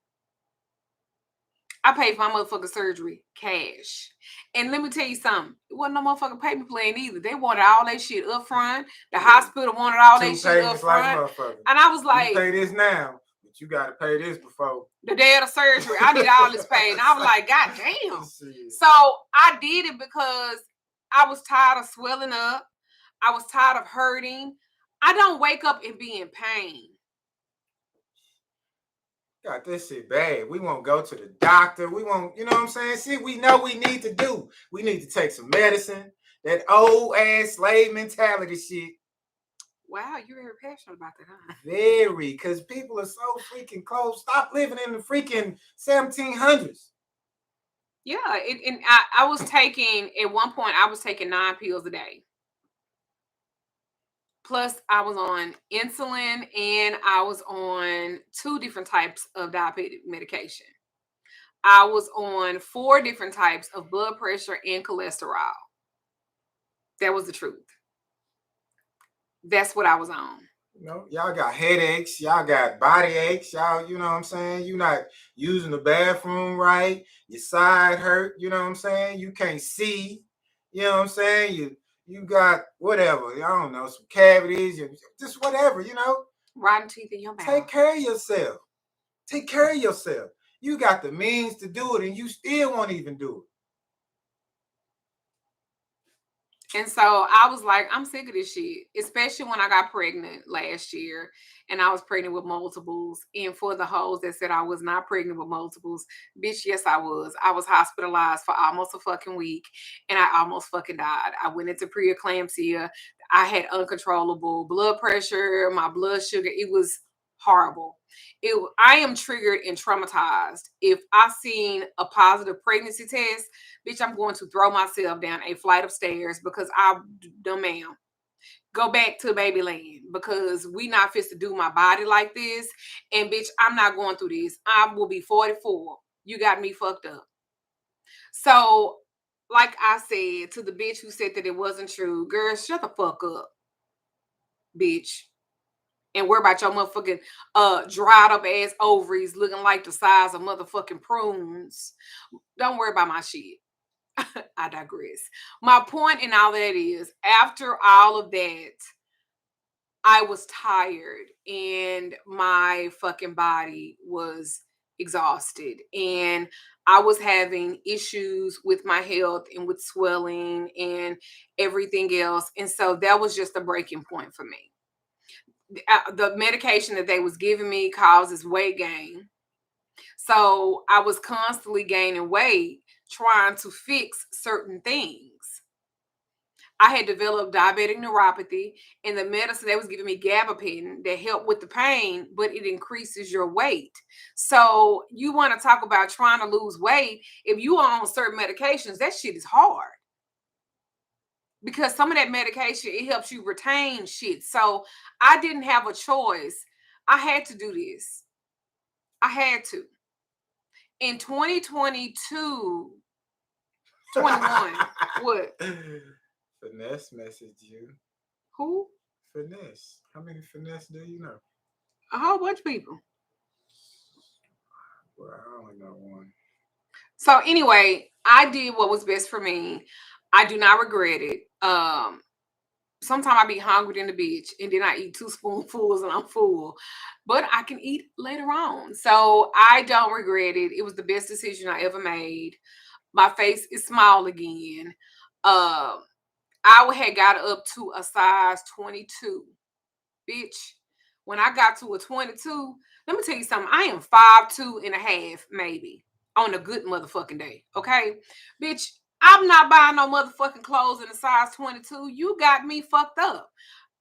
I paid for my motherfucking surgery cash. And let me tell you something. It wasn't no motherfucking payment plan either. They wanted all that shit up front. The hospital wanted all that shit up front. And I was like, you pay this now, but you got to pay this before. The day of the surgery. I need all this paid. And I was like, God damn. So I did it because I was tired of swelling up. I was tired of hurting. I don't wake up and be in pain. Got this shit bad. We won't go to the doctor. We won't, you know what I'm saying? See, we know we need to do. We need to take some medicine. That old ass slave mentality shit. Wow, you're very passionate about that, huh? Very, because people are so freaking close. Stop living in the freaking 1700s. Yeah, and I was taking, at one point, I was taking 9 pills a day. Plus, I was on insulin and I was on 2 different types of diabetic medication. I was on 4 different types of blood pressure and cholesterol. That was the truth. That's what I was on. You know, y'all got headaches, y'all got body aches, y'all, you know what I'm saying? You're not using the bathroom right, your side hurt, you know what I'm saying? You can't see, you know what I'm saying? You got whatever, I don't know, some cavities, just whatever, you know? Rotten teeth in your mouth. Take care of yourself. Take care of yourself. You got the means to do it and you still won't even do it. And so I was like, I'm sick of this shit, especially when I got pregnant last year and I was pregnant with multiples. And for the hoes that said I was not pregnant with multiples, bitch, yes, I was. I was hospitalized for almost a fucking week and I almost fucking died. I went into preeclampsia. I had uncontrollable blood pressure, my blood sugar. It was horrible. I am triggered and traumatized. If I seen a positive pregnancy test, bitch, I'm going to throw myself down a flight of stairs because ma'am, go back to baby land because we not fit to do my body like this. And bitch, I'm not going through this. I will be 44. You got me fucked up. So, like I said to the bitch who said that it wasn't true, girl, shut the fuck up, bitch. And worry about your motherfucking dried up ass ovaries looking like the size of motherfucking prunes. Don't worry about my shit. I digress. My point in all that is, after all of that, I was tired and my fucking body was exhausted and I was having issues with my health and with swelling and everything else. And so that was just a breaking point for me. The medication that they was giving me causes weight gain. So I was constantly gaining weight, trying to fix certain things. I had developed diabetic neuropathy, and the medicine they was giving me gabapentin that helped with the pain, but it increases your weight. So you want to talk about trying to lose weight? If you are on certain medications, that shit is hard because some of that medication it helps you retain shit. So I didn't have a choice. I had to do this. I had to. In 2022, 21, what? Finesse messaged you. Who? Finesse. How many finesse do you know? A whole bunch of people. Well, I only know one. So anyway, I did what was best for me. I do not regret it. Sometimes I be hungry than the bitch, and then I eat 2 spoonfuls and I'm full. But I can eat later on. So I don't regret it. It was the best decision I ever made. My face is small again. I had got up to a size 22. Bitch, when I got to a 22, let me tell you something. I am 5'2.5", maybe, on a good motherfucking day. Okay? Bitch, I'm not buying no motherfucking clothes in a size 22. You got me fucked up.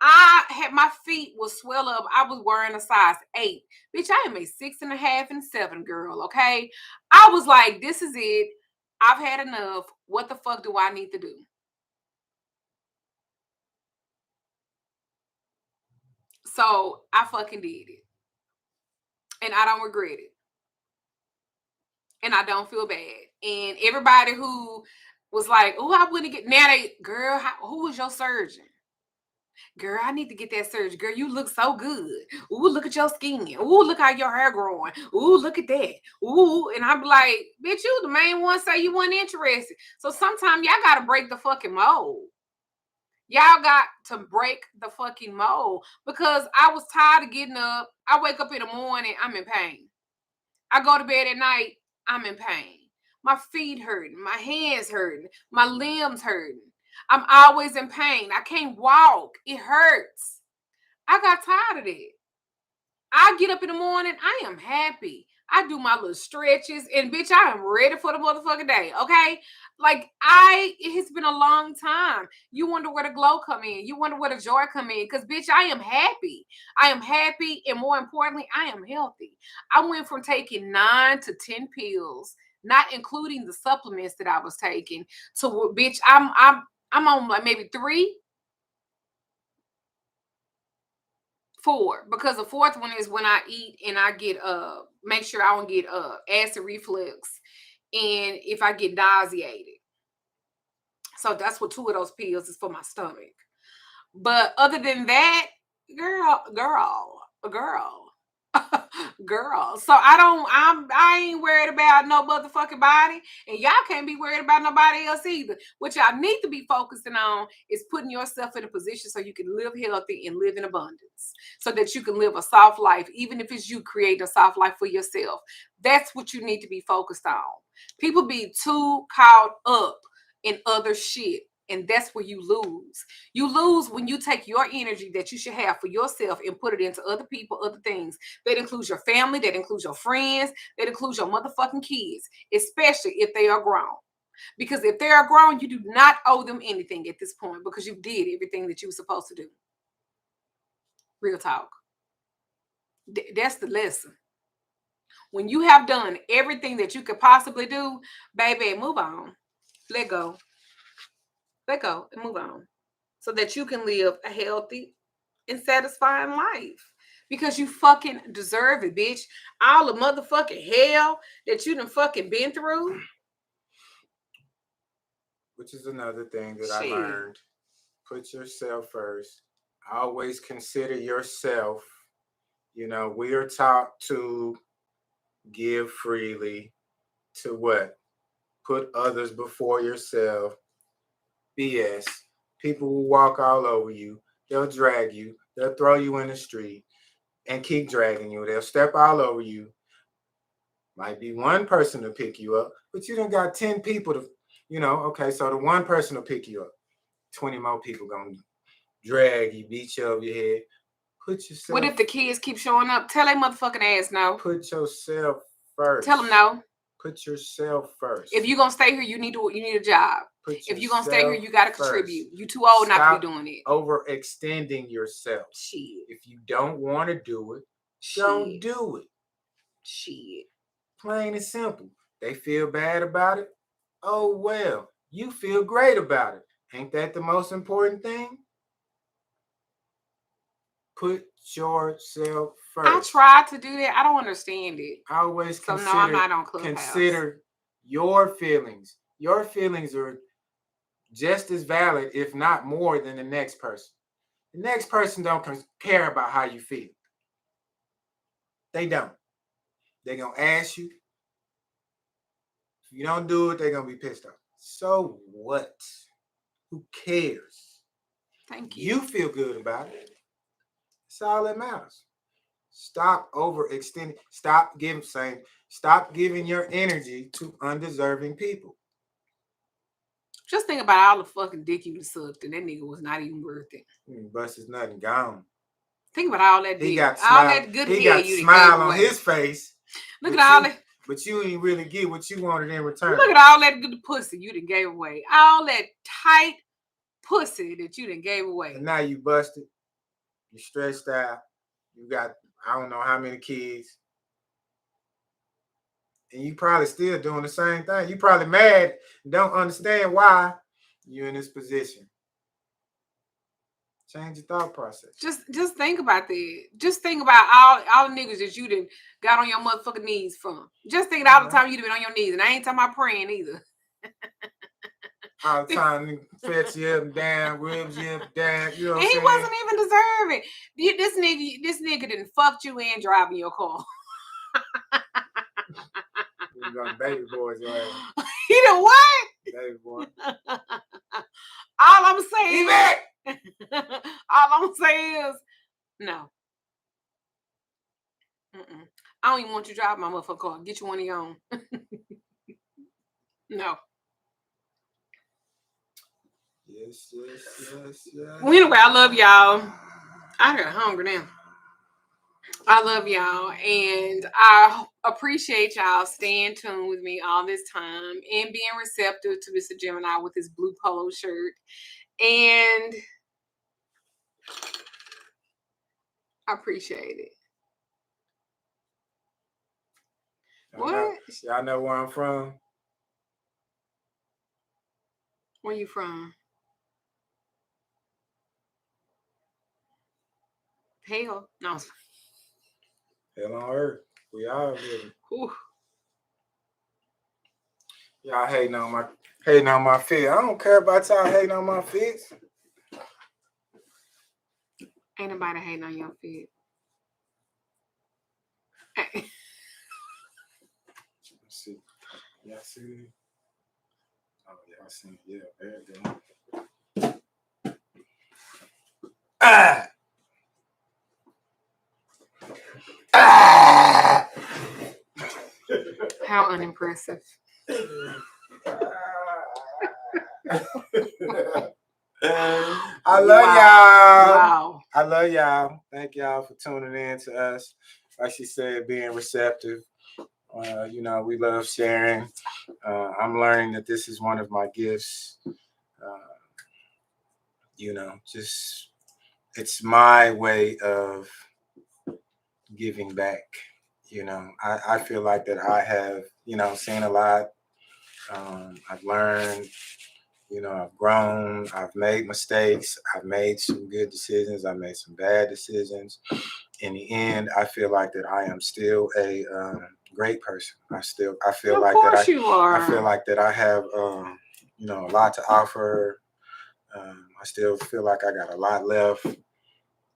I had my feet was swell up. I was wearing a size 8. Bitch, I am a 6.5 and 7 girl. Okay? I was like, this is it. I've had enough. What the fuck do I need to do? So I fucking did it. And I don't regret it. And I don't feel bad. And everybody who was like, oh, I wouldn't get, now they, girl, who was your surgeon? Girl, I need to get that surgery. Girl, you look so good. Ooh, look at your skin. Ooh, look how your hair growing. Ooh, look at that. Ooh, and I'm like, bitch, you the main one say you weren't interested. So sometimes y'all got to break the fucking mold. Y'all got to break the fucking mold because I was tired of getting up. I wake up in the morning, I'm in pain. I go to bed at night, I'm in pain. My feet hurting, my hands hurting, my limbs hurting. I'm always in pain. I can't walk. It hurts. I got tired of it. I get up in the morning, I am happy. I do my little stretches, and bitch, I am ready for the motherfucking day, okay? Like, it has been a long time. You wonder where the glow come in. You wonder where the joy come in, because, bitch, I am happy. I am happy, and more importantly, I am healthy. I went from taking 9 to 10 pills, not including the supplements that I was taking, to, bitch, I'm on like maybe 3, 4, because the 4th one is when I eat and I get make sure I don't get acid reflux and if I get nauseated. So that's what 2 of those pills is for my stomach. But other than that, girl. Girl. So I ain't worried about no motherfucking body, and y'all can't be worried about nobody else either. What y'all need to be focusing on is putting yourself in a position so you can live healthy and live in abundance, so that you can live a soft life, even if it's you creating a soft life for yourself. That's what you need to be focused on. People be too caught up in other shit. And that's where you lose. You lose when you take your energy that you should have for yourself and put it into other people, other things. That includes your family, that includes your friends, that includes your motherfucking kids, especially if they are grown. Because if they are grown, you do not owe them anything at this point because you did everything that you were supposed to do. Real talk. That's the lesson. When you have done everything that you could possibly do, baby, move on. Let go. Let go and move on so that you can live a healthy and satisfying life because you fucking deserve it, bitch. All the motherfucking hell that you done fucking been through. Which is another thing that I learned. Put yourself first. Always consider yourself. You know, we are taught to give freely, to what? Put others before yourself. BS. People will walk all over you. They'll drag you. They'll throw you in the street and keep dragging you. They'll step all over you. Might be one person to pick you up, but you done got 10 people to, okay, so the one person will pick you up. 20 more people gonna drag you, beat you over your head. Put yourself. What if the kids keep showing up? Tell that motherfucking ass no. Put yourself first. Tell them no. Put yourself first. If you're gonna stay here, you need a job. If you're gonna stay here, you gotta contribute. You too old not to be doing it. Overextending yourself. Shit. If you don't want to do it, don't do it. Shit. Plain and simple. They feel bad about it. Oh well, you feel great about it. Ain't that the most important thing? Put yourself first. I tried to do that. I don't understand it. I always no, I'm not on Clubhouse. Consider your feelings. Your feelings are just as valid, if not more, than the next person. The next person don't care about how you feel. They don't. They're going to ask you. If you don't do it, they're going to be pissed off. So what? Who cares? Thank you. You feel good about it. That's all that matters. Stop overextending. Stop giving your energy to undeserving people. Just think about all the fucking dick you sucked, and that nigga was not even worth it. Bust his nut and gone. Think about all that dick. He got all that good he head got you smile on away. his face. Look at all that. But you ain't really get what you wanted in return. Look at all that good pussy you done gave away. All that tight pussy that you done gave away. And now you busted. You stressed out. You got I don't know how many kids. And you probably still doing the same thing. You probably mad, don't understand why you're in this position. Change your thought process. Just think about that. Just think about all the niggas that you done got on your motherfucking knees from. Just think all the time you done been on your knees. And I ain't talking about praying either. All the time, fetch you up and down, ribs you up and down. You know what and I'm saying? He wasn't even deserving. This nigga done fucked you and driving your car. We got baby boys, right? He done what? Baby boy. All I'm saying is no. I don't even want you to drive my motherfucking car. Get you one of your own. No. Yes. Well, anyway, I love y'all. I got hungry now. I love y'all, and I appreciate y'all staying tuned with me all this time and being receptive to Mr. Gemini with his blue polo shirt. And I appreciate it. Y'all know where I'm from? Where you from? Hell, no. Hell on earth. We all living. Y'all hating on my fit. I don't care about y'all hating on my fits. Ain't nobody hating on your fit. Let's see. Y'all see it? Oh, y'all see it. Yeah, there it goes. Ah! Ah! How unimpressive. I love y'all. Wow. I love y'all. Thank y'all for tuning in to us. Like she said, being receptive. We love sharing. I'm learning that this is one of my gifts. It's my way of giving back. I feel like that I have, seen a lot. I've learned, I've grown, I've made mistakes, I've made some good decisions, I've made some bad decisions. In the end, I feel like that I am still a great person. I feel like that I feel like that I have, a lot to offer. I still feel like I got a lot left,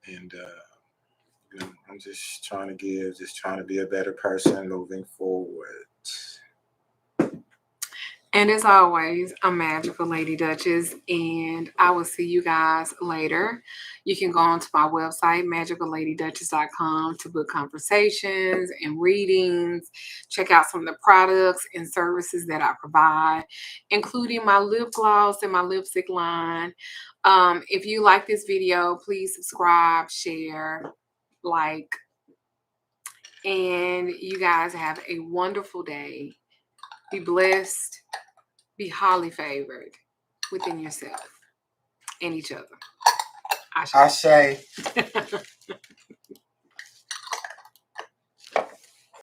and I'm just trying to give, just trying to be a better person moving forward. And as always, I'm Magical Lady Duchess, and I will see you guys later. You can go onto my website, magicalladyduchess.com, to book conversations and readings. Check out some of the products and services that I provide, including my lip gloss and my lipstick line. If you like this video, please subscribe, share, like, And you guys have a wonderful day. Be blessed. Be highly favored within yourself and each other. Ashe.